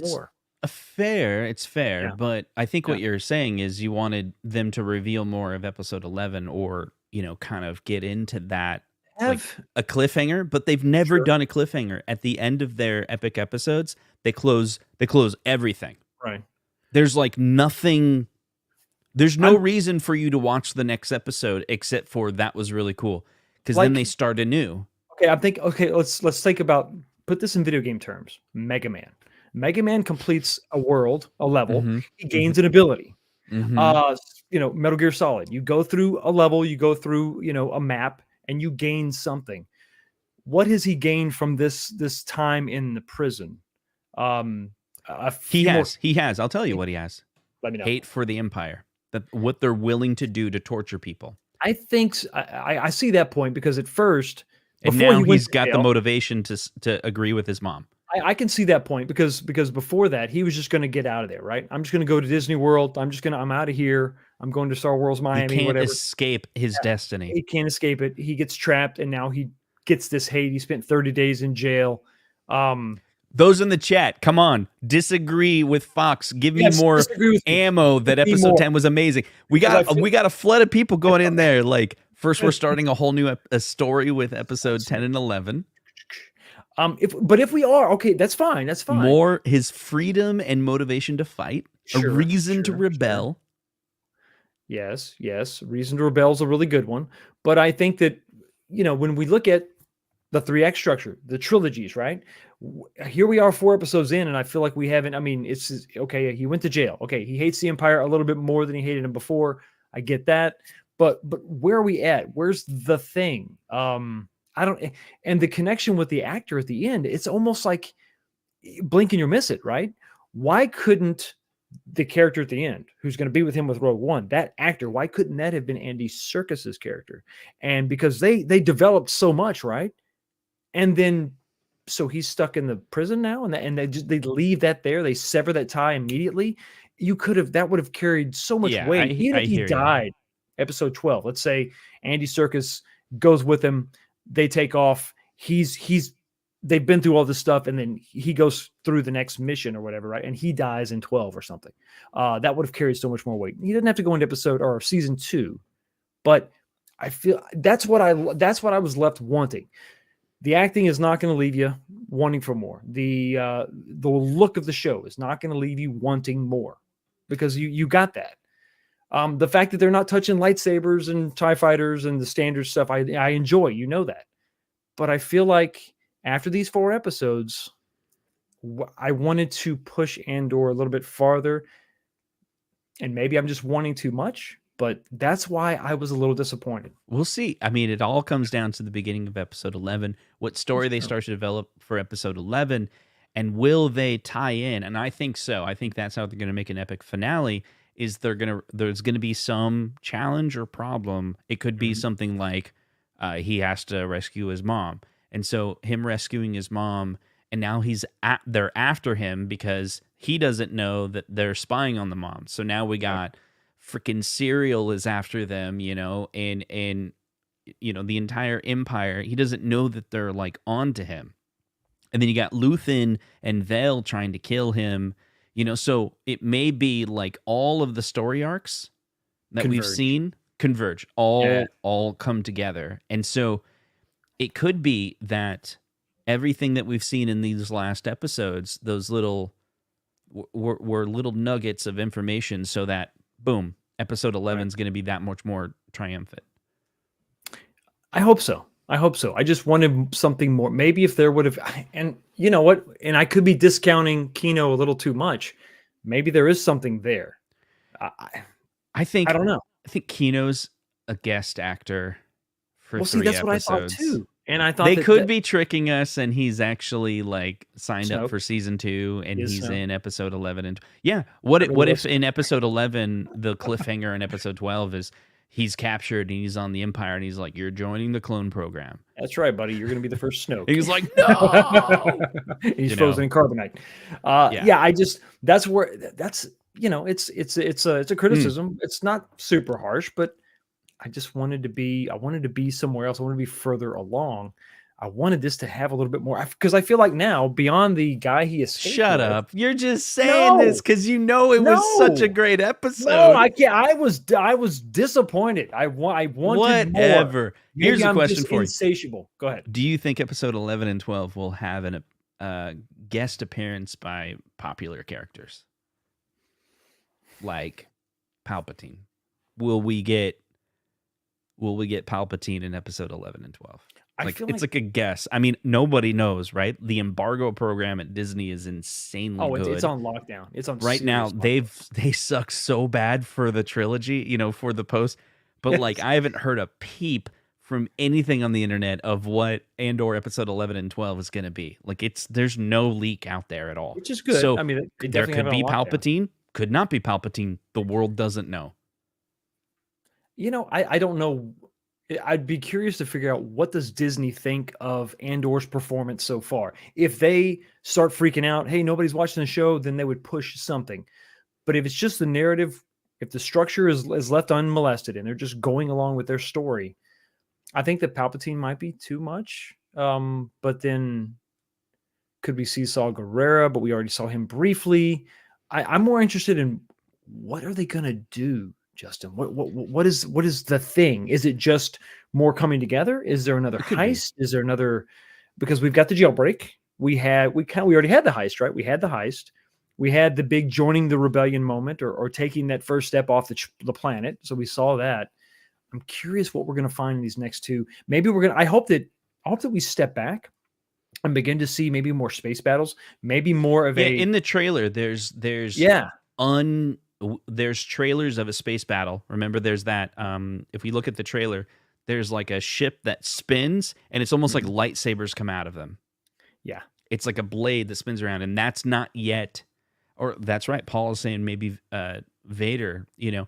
more. It's fair, but I think what you're saying is you wanted them to reveal more of episode 11, or kind of get into that like a cliffhanger. But they've never done a cliffhanger at the end of their epic episodes. They close everything. Right. There's like nothing. There's no reason for you to watch the next episode except for that was really cool, because then they start anew. Okay, let's think about, put this in video game terms. Mega Man. Mega Man completes a level. Mm-hmm. He gains an ability. Mm-hmm. Metal Gear Solid. You go through a level, you go through, a map, and you gain something. What has he gained from this time in the prison? He has. I'll tell you what he has. Let me know. Hate for the Empire. What they're willing to do to torture people. I think I see that point, because at first, and now he's got the motivation to agree with his mom. I can see that point because before that he was just going to get out of there, right? I'm just going to go to Disney World. I'm out of here. I'm going to Star Wars He Miami, can't whatever. escape his destiny. He can't escape it. He gets trapped, and now he gets this hate. He spent 30 days in jail. Those in the chat, come on, disagree with Fox. Give me more ammo that episode 10 was amazing. We got a flood of people going in there. Like, first we're starting a whole new a story with episode 10 and 11. If we are, okay, that's fine. That's fine. More his freedom and motivation to fight, a reason to rebel. Yes. Reason to Rebel is a really good one. But I think that, when we look at the 3X structure, the trilogies, right? Here we are 4 episodes in, and I feel like we haven't, it's okay. He went to jail. Okay. He hates the Empire a little bit more than he hated him before. I get that. But where are we at? Where's the thing? And the connection with the actor at the end, it's almost like blink and you miss it, right? Why couldn't the character at the end, who's going to be with him with Rogue One, that actor, why couldn't that have been Andy Serkis's character? And because they developed so much, right? And then, so he's stuck in the prison now, and they leave that there. They sever that tie immediately. That would have carried so much weight. Even if he died, episode 12, let's say Andy Serkis goes with him, they take off. They've been through all this stuff, and then he goes through the next mission or whatever, right? And he dies in 12 or something. That would have carried so much more weight. He didn't have to go into episode or season 2, but I feel that's what I was left wanting. The acting is not going to leave you wanting for more. The look of the show is not going to leave you wanting more because you got that. The fact that they're not touching lightsabers and TIE fighters and the standard stuff, I enjoy, that. But I feel like after these 4 episodes, I wanted to push Andor a little bit farther. And maybe I'm just wanting too much, but that's why I was a little disappointed. We'll see. It all comes down to the beginning of episode 11, what story they start to develop for episode 11, and will they tie in? And I think so. I think that's how they're going to make an epic finale. Is there's going to be some challenge or problem. It could be something like he has to rescue his mom. And so him rescuing his mom, and now they're after him because he doesn't know that they're spying on the mom. So now we got freaking Serial is after them, and the entire Empire. He doesn't know that they're like onto him. And then you got Luthen and Vale trying to kill him. So it may be like all of the story arcs that we've seen converge, all come together. And so it could be that everything that we've seen in these last episodes, those little were little nuggets of information, so that boom, episode 11 is going to be that much more triumphant. I hope so. I just wanted something more. Maybe if there would have, and you know what? And I could be discounting Kino a little too much. Maybe there is something there. I think, I don't know. I think Kino's a guest actor for 3 that's episodes. what I thought too. And I thought they could be tricking us, and he's actually like signed up for season 2, and he's in episode 11. And what if in episode 11 the cliffhanger in episode 12 is he's captured and he's on the Empire, and he's like, "You're joining the clone program." That's right, buddy. You're going to be the first Snoke. He's like, "No." He's frozen in carbonite. That's where it's a criticism. It's not super harsh, but I wanted to be somewhere else. I wanted to be further along. I wanted this to have a little bit more, because I feel like now, beyond the guy he escaped. Shut up! You're just saying this because it was such a great episode. No, I can't. I was disappointed. I wanted whatever. More. Here's a question for you. Insatiable. Go ahead. Do you think episode 11 and 12 will have a guest appearance by popular characters like Palpatine? Will we get Palpatine in episode 11 and 12? It's like a guess. Nobody knows, right? The embargo program at Disney is insanely good. It's on lockdown. It's on right now. Lockdown. They suck so bad for the trilogy, for the post. But I haven't heard a peep from anything on the internet of what Andor episode 11 and 12 is going to be. There's no leak out there at all, which is good. So there could be Palpatine, could not be Palpatine. The world doesn't know. I don't know. I'd be curious to figure out what does Disney think of Andor's performance so far. If they start freaking out, hey, nobody's watching the show, then they would push something. But if it's just the narrative, if the structure is left unmolested and they're just going along with their story, I think that Palpatine might be too much. But then could we see Saw Gerrera? But we already saw him briefly. I'm more interested in what are they gonna do, Justin? What is the thing? Is it just more coming together? Is there another heist? Is there another? Because we've got the jailbreak. We already had the heist, right? We had the heist. We had the big joining the rebellion moment, or taking that first step off the planet. So we saw that. I'm curious what we're going to find in these next two. Maybe we're going to. I hope that we step back and begin to see maybe more space battles. Maybe more of a. In the trailer, there's trailers of a space battle. Remember, there's that. If we look at the trailer, there's like a ship that spins, and it's almost like lightsabers come out of them. Yeah, it's like a blade that spins around, and that's not yet. Or that's right. Paul is saying maybe Vader. The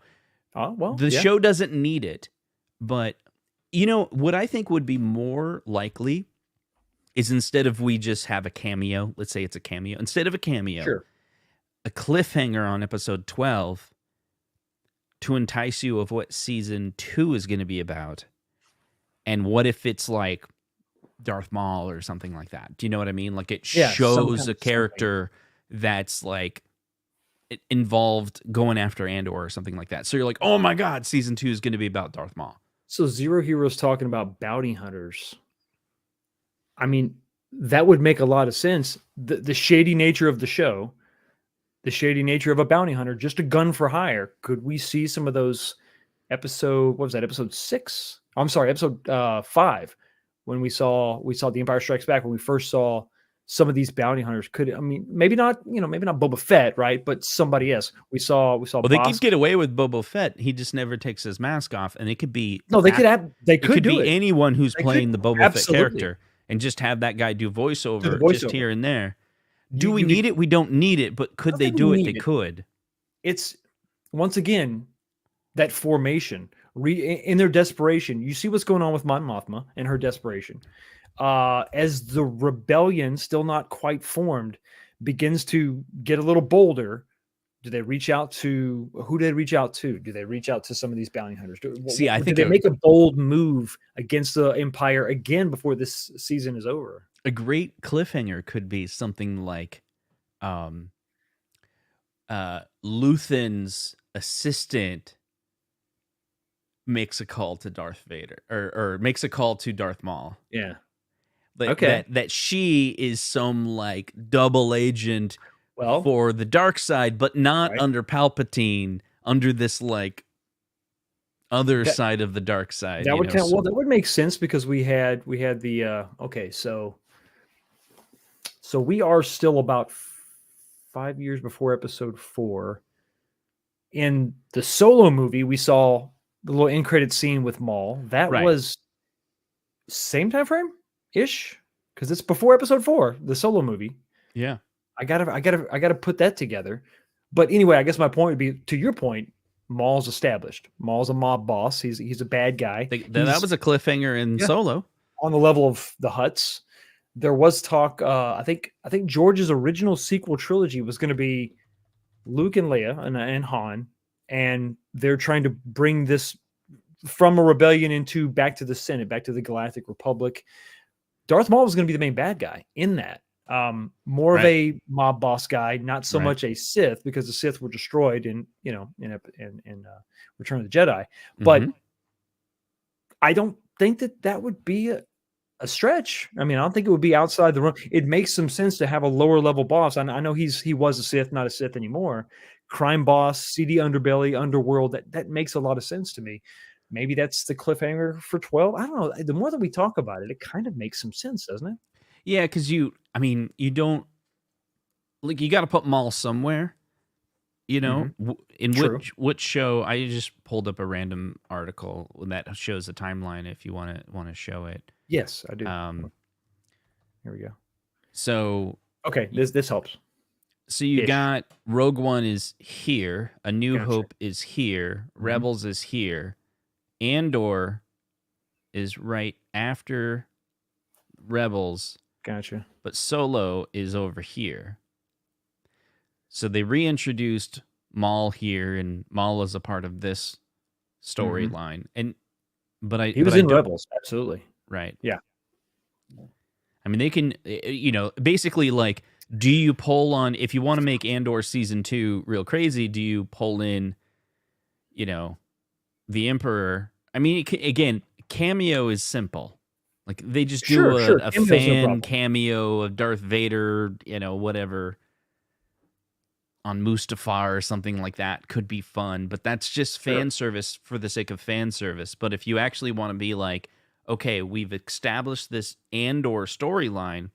show doesn't need it, but what I think would be more likely is instead of we just have a cameo. Let's say it's a cameo. Instead of a cameo, sure. A cliffhanger on episode 12 to entice you of what season 2 is going to be about. And what if it's like Darth Maul or something like that? Do you know what I mean? Like it shows a character that's like involved going after Andor or something like that. So you're like, oh my God, season 2 is going to be about Darth Maul. So Zero Hero's talking about bounty hunters. I mean, that would make a lot of sense. The shady nature of the show, the shady nature of a bounty hunter, just a gun for hire. Could we see some of those episode 6? I'm sorry, episode 5, when we saw The Empire Strikes Back, when we first saw some of these bounty hunters. Maybe not Boba Fett, right? But somebody else. We saw. Well, they could get away with Boba Fett. He just never takes his mask off, and it could be. No, they could do be anyone who's playing the Boba Fett character, and just have that guy do voiceover just here and there. Do we need it? We don't need it, but could they do it? They could. It's once again that formation. In their desperation, you see what's going on with Mon Mothma and her desperation. As the rebellion, still not quite formed, begins to get a little bolder, do they reach out to who? Do they reach out to? Do they reach out to some of these bounty hunters? I think they make a bold move against the Empire again before this season is over. A great cliffhanger could be something like Luthen's assistant makes a call to Darth Vader, or makes a call to Darth Maul. Yeah. That she is some like double agent for the dark side, but not under Palpatine, under this like other side of the dark side. That would make sense, because we had the so we are still about 5 years before episode 4. In the Solo movie, we saw the little end credit scene with Maul. That was same time frame ish, because it's before episode 4, the Solo movie. Yeah, I gotta put that together. But anyway, I guess my point would be, to your point, Maul's established. Maul's a mob boss. He's a bad guy. That was a cliffhanger in Solo. On the level of the Hutts, there was talk. I think George's original sequel trilogy was going to be Luke and Leia and Han, and they're trying to bring this from a rebellion back to the Senate, back to the Galactic Republic. Darth Maul was going to be the main bad guy in that. More of a mob boss guy, not so much a Sith, because the Sith were destroyed in Return of the Jedi. But I don't think that would be a stretch. I mean, I don't think it would be outside the realm. It makes some sense to have a lower level boss. I know he was a Sith, not a Sith anymore. Crime boss, seedy underbelly, underworld. That makes a lot of sense to me. Maybe that's the cliffhanger for 12. I don't know. The more that we talk about it, it kind of makes some sense, doesn't it? Yeah, because you don't, like, you got to put Maul somewhere, in which show. I just pulled up a random article that shows a timeline if you want to show it. Yes, I do. Here we go. So okay, this helps. So you got Rogue One is here, A New Hope is here, Rebels is here, Andor is right after Rebels, Gotcha. but Solo is over here. So they reintroduced Maul here, and Maul is a part of this storyline. But he was in Rebels, absolutely. Right. Yeah. I mean, they can, basically, like, do you pull on, if you want to make Andor season 2 real crazy, do you pull in, the Emperor? I mean, again, cameo is simple. Like, they just do a fan cameo of Darth Vader, whatever, on Mustafar or something like that could be fun, but that's just fan service for the sake of fan service. But if you actually want to be like, okay, we've established this Andor storyline,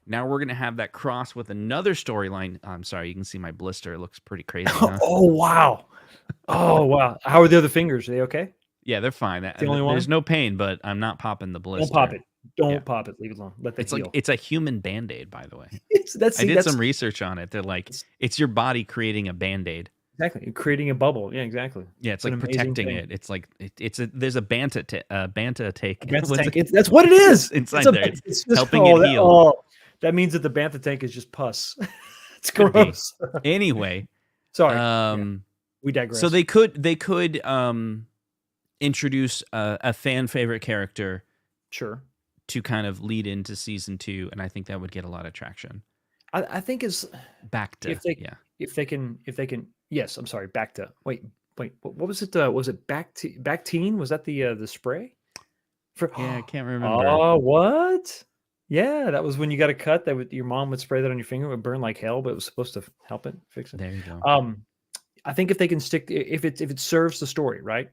now we're going to have that cross with another storyline. I'm sorry, you can see my blister. It looks pretty crazy, huh? Oh, wow. Oh, wow. How are the other fingers? Are they okay? Yeah, they're fine. The only one? There's no pain, but I'm not popping the blister. Don't pop it. Don't pop it. Leave it alone. Let that heal. Like, it's a human Band-Aid, by the way. I did some research on it. They're like, it's your body creating a Band-Aid. Exactly. You're creating a bubble. Yeah, exactly. Yeah, it's like protecting it. It's like, there's a Banta take. That's what it is. Inside there. It's just, helping it heal. Oh, that means that the Bantha tank is just pus. It's gross. Anyway. Sorry. We digress. So they could introduce a fan favorite character. Sure. To kind of lead into season 2, and I think that would get a lot of traction. I think it's Bacta. If they can. Yes, I'm sorry. Bacta. Wait. What was it? Was it Bactine? Was that the spray? I can't remember. Oh, what? Yeah, that was when you got a cut. Your mom would spray that on your finger. It would burn like hell, but it was supposed to help it, fix it. There you go. I think if they can if it serves the story, right?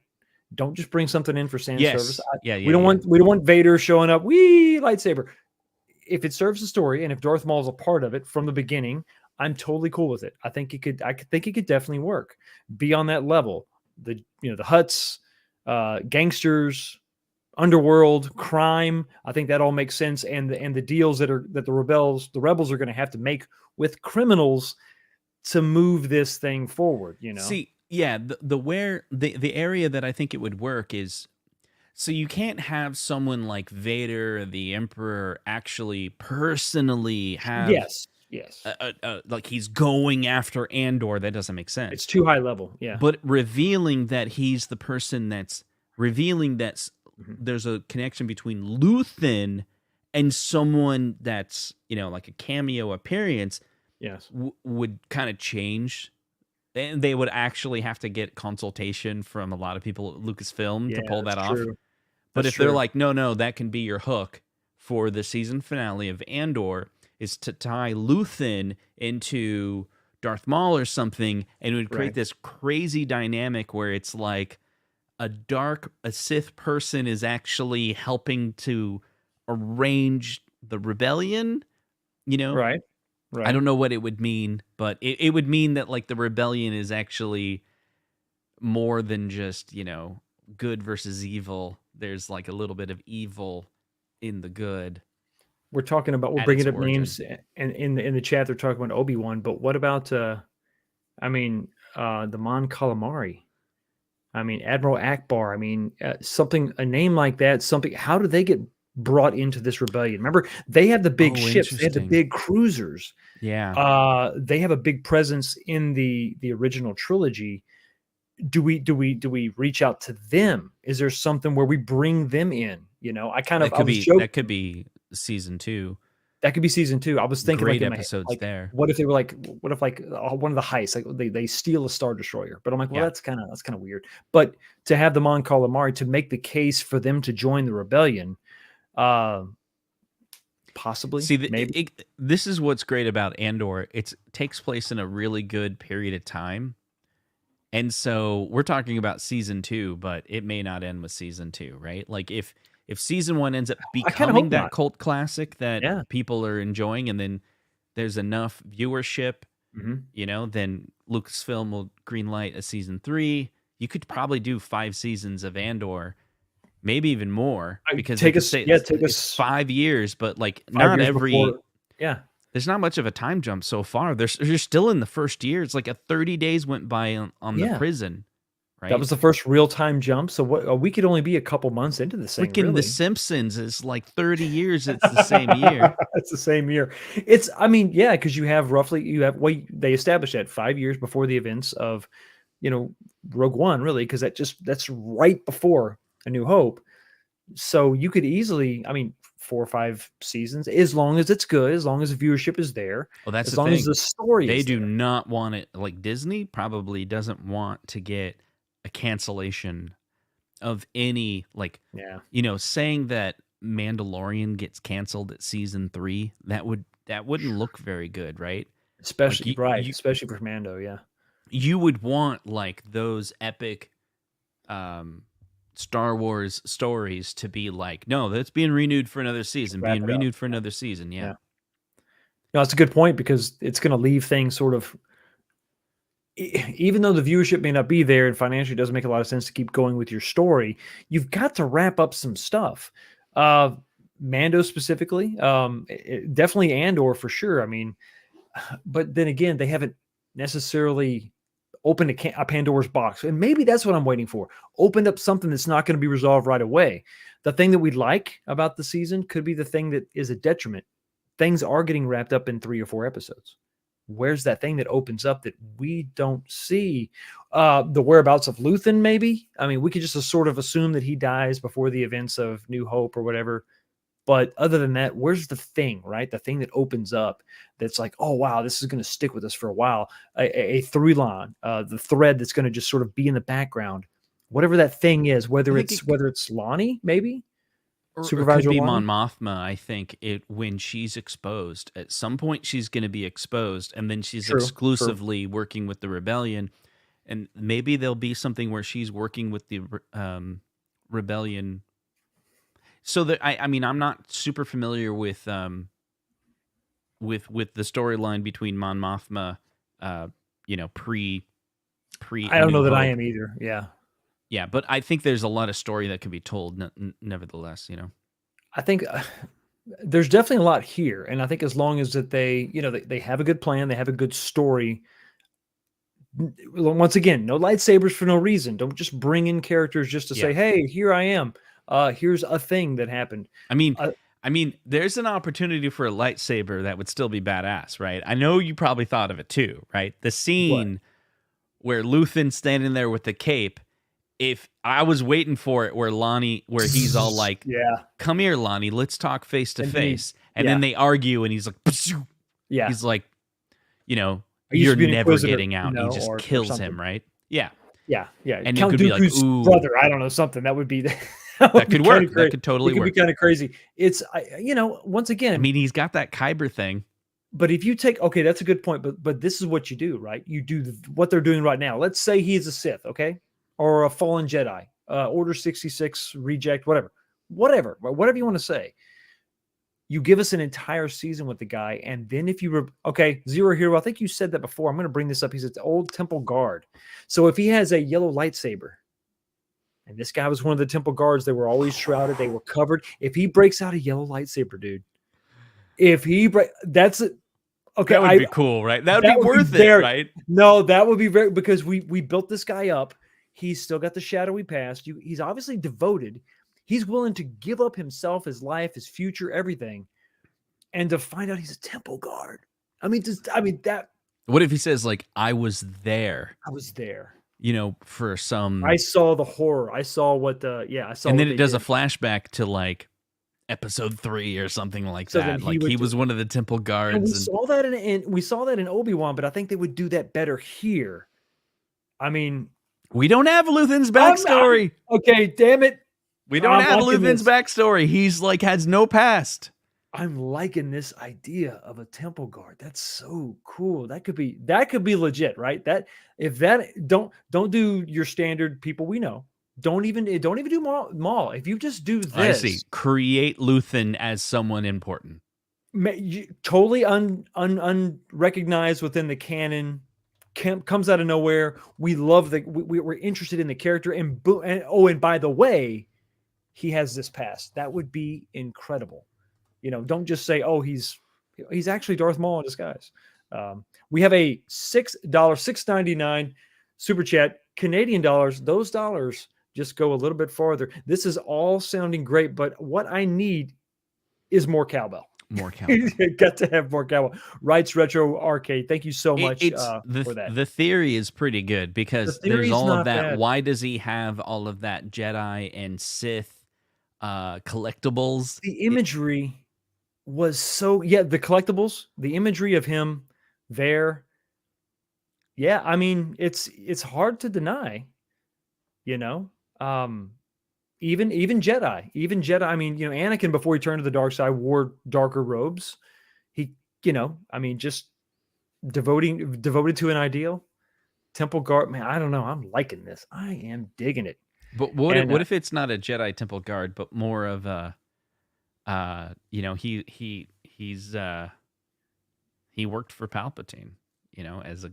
Don't just bring something in for fan service. We don't want Vader showing up. Wee lightsaber. If it serves the story, and if Darth Maul is a part of it from the beginning, I'm totally cool with it. I think it could definitely work. Be on that level. The Hutts, gangsters, underworld, crime. I think that all makes sense. And the deals that the rebels are going to have to make with criminals to move this thing forward. See. Yeah, the area that I think it would work is, so you can't have someone like Vader or the Emperor actually personally have like he's going after Andor. That doesn't make sense. It's too high level. Yeah, but revealing that he's the person that's revealing that there's a connection between Luthen and someone that's like a cameo appearance. Yes, would kind of change. And they would actually have to get consultation from a lot of people at Lucasfilm to pull that off. But if they're like, no, that can be your hook for the season finale of Andor, is to tie Luthen into Darth Maul or something, and it would create this crazy dynamic where it's like a Sith person is actually helping to arrange the rebellion, Right. I don't know what it would mean, but it would mean that like the rebellion is actually more than just, good versus evil. There's like a little bit of evil in the good. We're bringing up names, and in the chat they're talking about Obi-Wan, but what about the Mon Calamari? I mean, Admiral Akbar. I mean, a name like that. How do they get brought into this rebellion? Remember, they have the big ships, they have the big cruisers. Yeah. They have a big presence in the original trilogy. Do we reach out to them? Is there something where we bring them in? That could be season 2. That could be season 2. I was thinking great episodes there. What if they were like one of the heists, like they steal a Star Destroyer? But I'm like, well, that's kind of weird. But to have the Mon Calamari to make the case for them to join the rebellion. Possibly. See, maybe. This is what's great about Andor. It takes place in a really good period of time. And so we're talking about season 2, but it may not end with season 2, right? Like if season 1 ends up becoming that cult classic that people are enjoying, and then there's enough viewership, then Lucasfilm will greenlight a season 3. You could probably do 5 seasons of Andor. Maybe even more, because it's 5 years, but like not every. There's not much of a time jump so far. You're still in the first year. It's like 30 days went by on the prison, right? That was the first real-time jump. So we could only be a couple months into this thing. Freaking really. The Simpsons is like 30 years. It's the same year. It's the same year. Yeah, because they established that 5 years before the events of, Rogue One, really, because that's right before A New Hope. So you could easily, 4 or 5 seasons, as long as it's good, as long as the viewership is there, Well, that's as the long thing. as the story They is do there. not want it. Like Disney probably doesn't want to get a cancellation of any, like, Yeah. saying that Mandalorian gets canceled at season 3. That wouldn't look very good, right? Especially Like especially for Mando, yeah. you would want like those epic Star Wars stories to be like, no, that's being renewed for another season, Wrap being it up. renewed for another season. Yeah. No, that's a good point, because it's going to leave things sort of, even though the viewership may not be there and financially doesn't make a lot of sense to keep going with your story, you've got to wrap up some stuff. Mando specifically, definitely Andor for sure. But then again, they haven't necessarily opened a Pandora's box, and maybe that's what I'm waiting for. Opened up something that's not going to be resolved right away. The thing that we like about the season could be the thing that is a detriment. Things are getting wrapped up in 3 or 4 episodes. Where's that thing that opens up that we don't see? The whereabouts of Luthen, maybe? We could just sort of assume that he dies before the events of New Hope or whatever. But other than that, where's the thing, right? The thing that opens up that's like, oh, wow, this is going to stick with us for a while. A through line, the thread that's going to just sort of be in the background. Whatever that thing is, whether it's Lonnie, maybe? Or it Supervisor could be Lonnie? Mon Mothma. I think when she's exposed, at some point she's going to be exposed, and then she's True. exclusively working with the rebellion, and maybe there'll be something where she's working with the rebellion. So that I'm not super familiar with the storyline between Mon Mothma, pre. I don't know that I Hope. am either. Yeah. Yeah, but I think there's a lot of story that can be told. Nevertheless, I think there's definitely a lot here, and I think as long as that they have a good plan, they have a good story. Once again, no lightsabers for no reason. Don't just bring in characters just to say, "Hey, here I am. Here's a thing that happened." There's an opportunity for a lightsaber that would still be badass, right? I know you probably thought of it too, right? The scene where Luthen's standing there with the cape. If I was waiting for it, where he's all like, "Yeah, come here, Lonnie, let's talk face to face," and then they argue, and he's like, "Yeah," he's like, you're never getting out. He just kills him, right? Yeah. Yeah. And Count it could be like, ooh, brother. I don't know, something that would be that could work. That could totally work. It could be kind of crazy. It's once again, he's got that Kyber thing. But if you take, that's a good point. But this is what you do, right? You do what they're doing right now. Let's say he's a Sith, okay, or a fallen Jedi, Order 66 reject, whatever you want to say. You give us an entire season with the guy, and then if you Zero Hero, I think you said that before. I'm going to bring this up. He's an old Temple guard. So if he has a yellow lightsaber, and this guy was one of the Temple guards, they were always shrouded, they were covered. If he breaks out a yellow lightsaber, dude, that's it. Okay, that would be cool, right? That would be worth it, right? No, that would be very, because we built this guy up. He's still got the shadowy past. He's obviously devoted. He's willing to give up himself, his life, his future, everything, and to find out he's a Temple guard. That. What if he says, like, I was there? I was there. For some. I saw the horror. I saw what I saw. And then it does a flashback to like episode 3 or something like that. Like he was one of the Temple guards. And we saw that we saw that in Obi-Wan, but I think they would do that better here. We don't have Luthen's backstory. Okay, damn it. We don't have Luthen's backstory. He's like has no past. I'm liking this idea of a Temple guard. That's so cool. That could be legit, right? Don't do your standard people we know. Don't even do Maul. If you just do this, I see. Create Luthen as someone important. Totally unrecognized within the canon. Comes out of nowhere. We love we're interested in the character, and by the way, he has this past. That would be incredible. Don't just say, oh, he's actually Darth Maul in disguise. We have a $6.99 super chat Canadian dollars, those dollars just go a little bit farther. This is all sounding great, but what I need is more cowbell. More cowbell. Got to have more cowbell. Rights Retro Arcade. Thank you so much for that. The theory is pretty good because there's all of that. Bad. Why does he have all of that Jedi and Sith collectibles? The imagery was so the collectibles, the imagery of him there. Yeah, I mean, it's hard to deny, you know. Even Jedi. I mean, Anakin before he turned to the dark side wore darker robes. He, I mean, just devoted to an ideal. Temple Guard, man, I don't know. I'm liking this. I am digging it. But what if it's not a Jedi Temple Guard, but more of a, he worked for Palpatine, as a.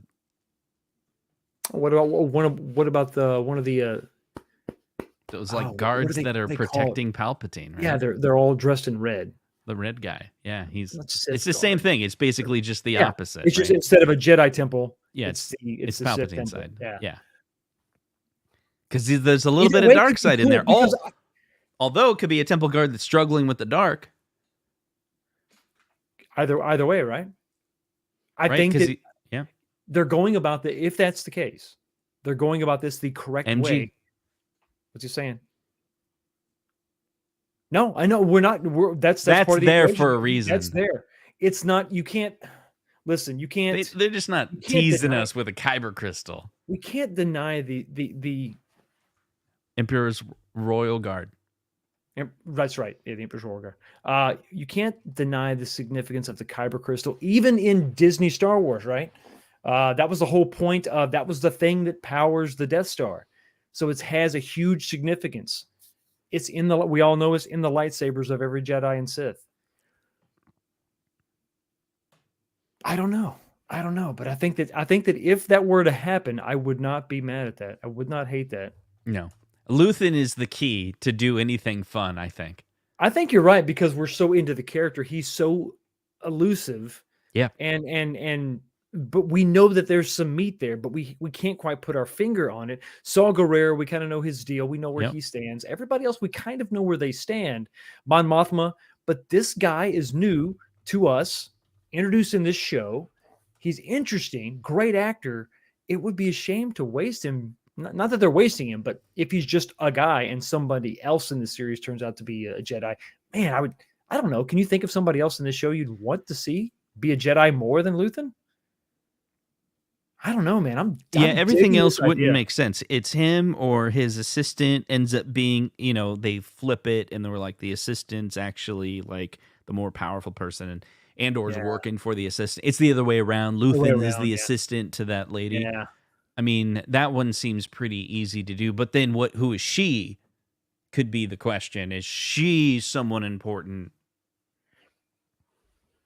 What about one of the those guards that are protecting Palpatine, right? Yeah, they're all dressed in red. The red guy. Yeah, it's the same thing. It's basically just the opposite. It's just instead of a Jedi temple. Yeah, it's the Palpatine side. Yeah. Because there's a little bit of dark side in there. Although it could be a temple guard that's struggling with the dark. Either way, right? I think that they're going about if that's the case, they're going about this the correct way. What's he saying? No, I know we're not. That's part of the there equation. for a reason. That's there. It's not. You can't listen. You can't. They're just not teasing us with a kyber crystal. We can't deny the Emperor's Royal Guard. That's right. Yeah, the Emperor's Royal Guard. You can't deny the significance of the kyber crystal, even in Disney Star Wars. Right. That was the whole point of that was the thing that powers the Death Star. So it has a huge significance. It's we all know it's in the lightsabers of every Jedi and Sith. I don't know, but I think that if that were to happen, I would not be mad at that. I would not hate that. No, Luthen is the key to do anything fun. I think you're right because we're so into the character. He's so elusive. Yeah, but we know that there's some meat there, but we can't quite put our finger on it. Saul Guerrero, we kind of know his deal. We know where he stands. Everybody else, we kind of know where they stand. Mon Mothma, but this guy is new to us, introduced in this show. He's interesting, great actor. It would be a shame to waste him. Not that they're wasting him, but if he's just a guy and somebody else in the series turns out to be a Jedi, man, I don't know. Can you think of somebody else in this show you'd want to see be a Jedi more than Luthen? I don't know, man. Everything else wouldn't make sense. It's him or his assistant ends up being, they flip it and they're like the assistant's actually like the more powerful person and Andor's working for the assistant. It's the other way around. Luthen is the assistant to that lady. Yeah. I mean, that one seems pretty easy to do, but then who is she could be the question. Is she someone important?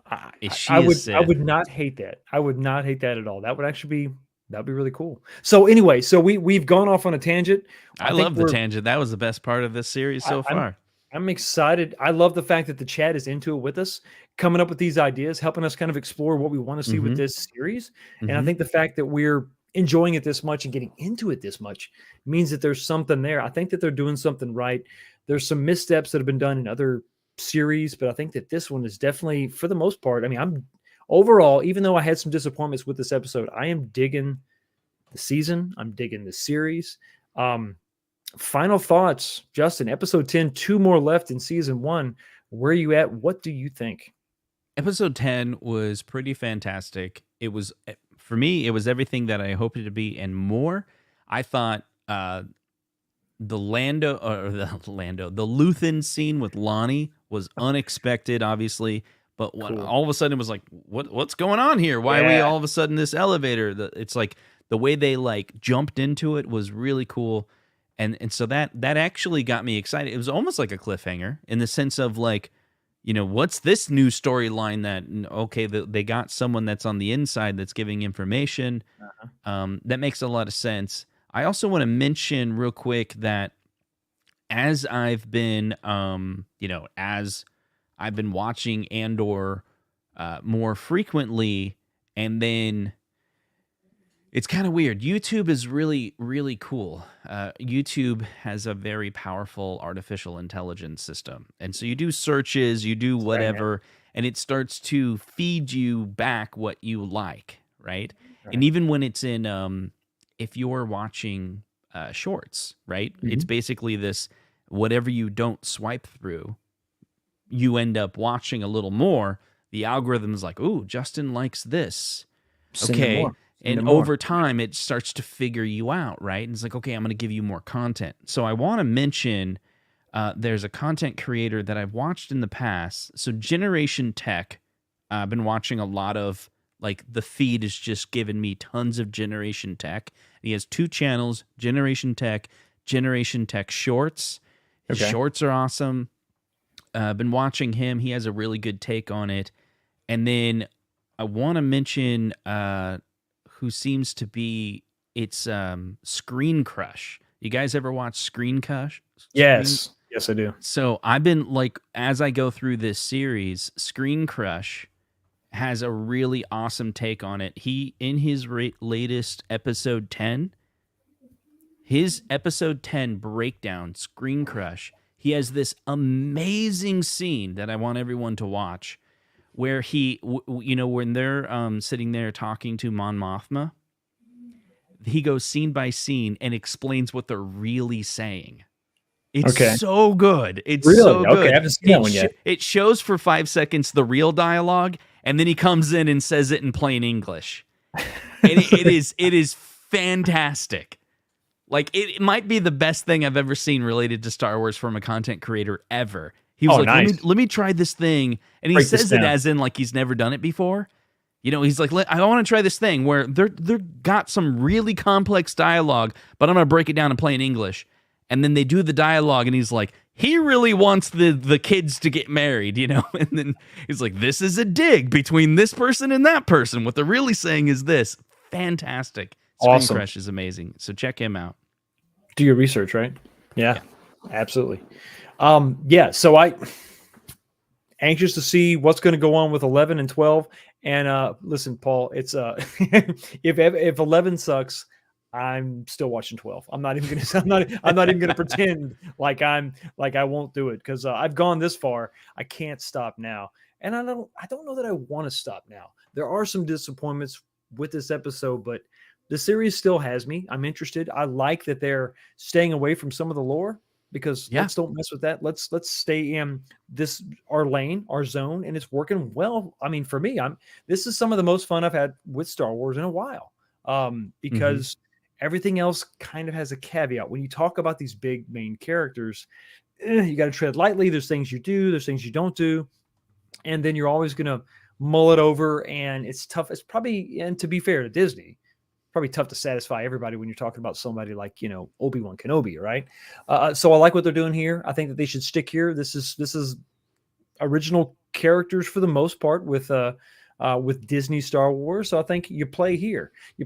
I would not hate that. I would not hate that at all. That would actually that'd be really cool. So anyway, we've gone off on a tangent. I love the tangent. That was the best part of this series so far. I'm excited. I love the fact that the chat is into it with us, coming up with these ideas, helping us kind of explore what we want to see with this series. And I think the fact that we're enjoying it this much and getting into it this much means that there's something there. I think that they're doing something right. There's some missteps that have been done in other series, but I think that this one is definitely, for the most part, I mean, I'm overall, even though I had some disappointments with this episode, I am digging the season. I'm digging the series. Final thoughts, Justin, episode 10, 2 more left in season 1. Where are you at? What do you think? Episode 10 was pretty fantastic. It was, for me, it was everything that I hoped it to be and more. I thought, the Luthen scene with Lonnie was unexpected, obviously, but all of a sudden it was like, what's going on here? Why are we all of a sudden this elevator? It's like the way they like jumped into it was really cool, and so that actually got me excited. It was almost like a cliffhanger in the sense of like, what's this new storyline that they got someone that's on the inside that's giving information. That makes a lot of sense. I also want to mention real quick that as I've been, as I've been watching Andor more frequently, and then It's kind of weird. YouTube is really, really cool. YouTube has a very powerful artificial intelligence system. And so you do searches, you do whatever, and it starts to feed you back what you like, right? And even when it's in, if you're watching shorts, right? It's basically this, whatever you don't swipe through, you end up watching a little more. The algorithm is like, ooh, Justin likes this. Okay. And over time, it starts to figure you out, right? And it's like, okay, I'm going to give you more content. So I want to mention there's a content creator that I've watched in the past. So Generation Tech, I've been watching a lot of, like, the feed is just giving me tons of Generation Tech. He has 2 channels, Generation Tech Shorts. His shorts are awesome. I've been watching him. He has a really good take on it. And then I want to mention who seems to be, it's Screen Crush. You guys ever watch Screen Crush? Yes, I do. So I've been, like, as I go through this series, Screen Crush has a really awesome take on it. He, in his latest episode 10, his episode 10 breakdown, Screen Crush, he has this amazing scene that I want everyone to watch, where he, when they're sitting there talking to Mon Mothma, he goes scene by scene and explains what they're really saying. It's so good. It's really? So good. Okay, I haven't seen that one yet. It shows for 5 seconds the real dialogue, and then he comes in and says it in plain English. And it is fantastic. Like, it might be the best thing I've ever seen related to Star Wars from a content creator ever. He was nice. let me try this thing. And he says it as in, like, he's never done it before. He's like, I want to try this thing where they're got some really complex dialogue, but I'm going to break it down in plain English. And then they do the dialogue, and he's like, he really wants the kids to get married, And then he's like, this is a dig between this person and that person. What they're really saying is this. Fantastic. Screen Crush is amazing. So check him out. Do your research, right? Yeah. Absolutely. So I anxious to see what's going to go on with 11 and 12. And listen, Paul, it's if 11 sucks, I'm still watching 12. I'm not even going to pretend like I won't do it, because I've gone this far. I can't stop now. And I don't know that I want to stop now. There are some disappointments with this episode, but the series still has me. I'm interested. I like that they're staying away from some of the lore, because let's don't mess with that. Let's stay in our lane, our zone, and it's working well. I mean, for me, this is some of the most fun I've had with Star Wars in a while, because everything else kind of has a caveat. When you talk about these big main characters, you got to tread lightly. There's things you do, there's things you don't do, and then you're always going to mull it over, and it's tough. It's probably, and to be fair to Disney, probably tough to satisfy everybody when you're talking about somebody like, Obi-Wan Kenobi, right? So I like what they're doing here. I think that they should stick here. This is original characters for the most part with Disney Star Wars. So I think you play here. You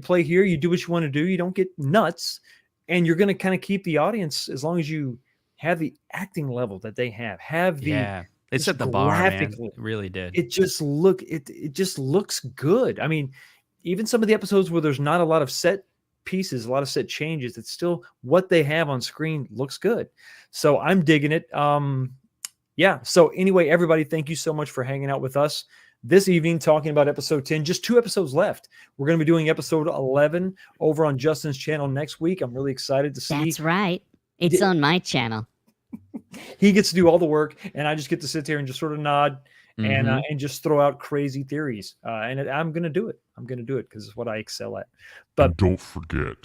do what you want to do. You don't get nuts, and you're going to kind of keep the audience as long as you have the acting level that they have. They set the bar, man. It really did. It just looks good. I mean, even some of the episodes where there's not a lot of set pieces, a lot of set changes, it's still what they have on screen looks good. So I'm digging it. So anyway, everybody, thank you so much for hanging out with us this evening, talking about episode 10. Just 2 episodes left. We're going to be doing episode 11 over on Justin's channel next week. I'm really excited to see. That's right. It's on my channel. He gets to do all the work, and I just get to sit there and just sort of nod and just throw out crazy theories. I'm going to do it. I'm going to do it because it's what I excel at. But and don't forget,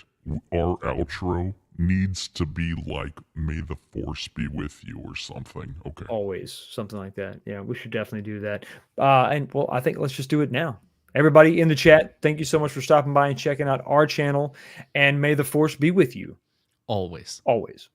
our outro needs to be like, "May the Force be with you" or something. Okay. Always something like that. Yeah, we should definitely do that. I think let's just do it now. Everybody in the chat, thank you so much for stopping by and checking out our channel. And may the Force be with you. Always. Always.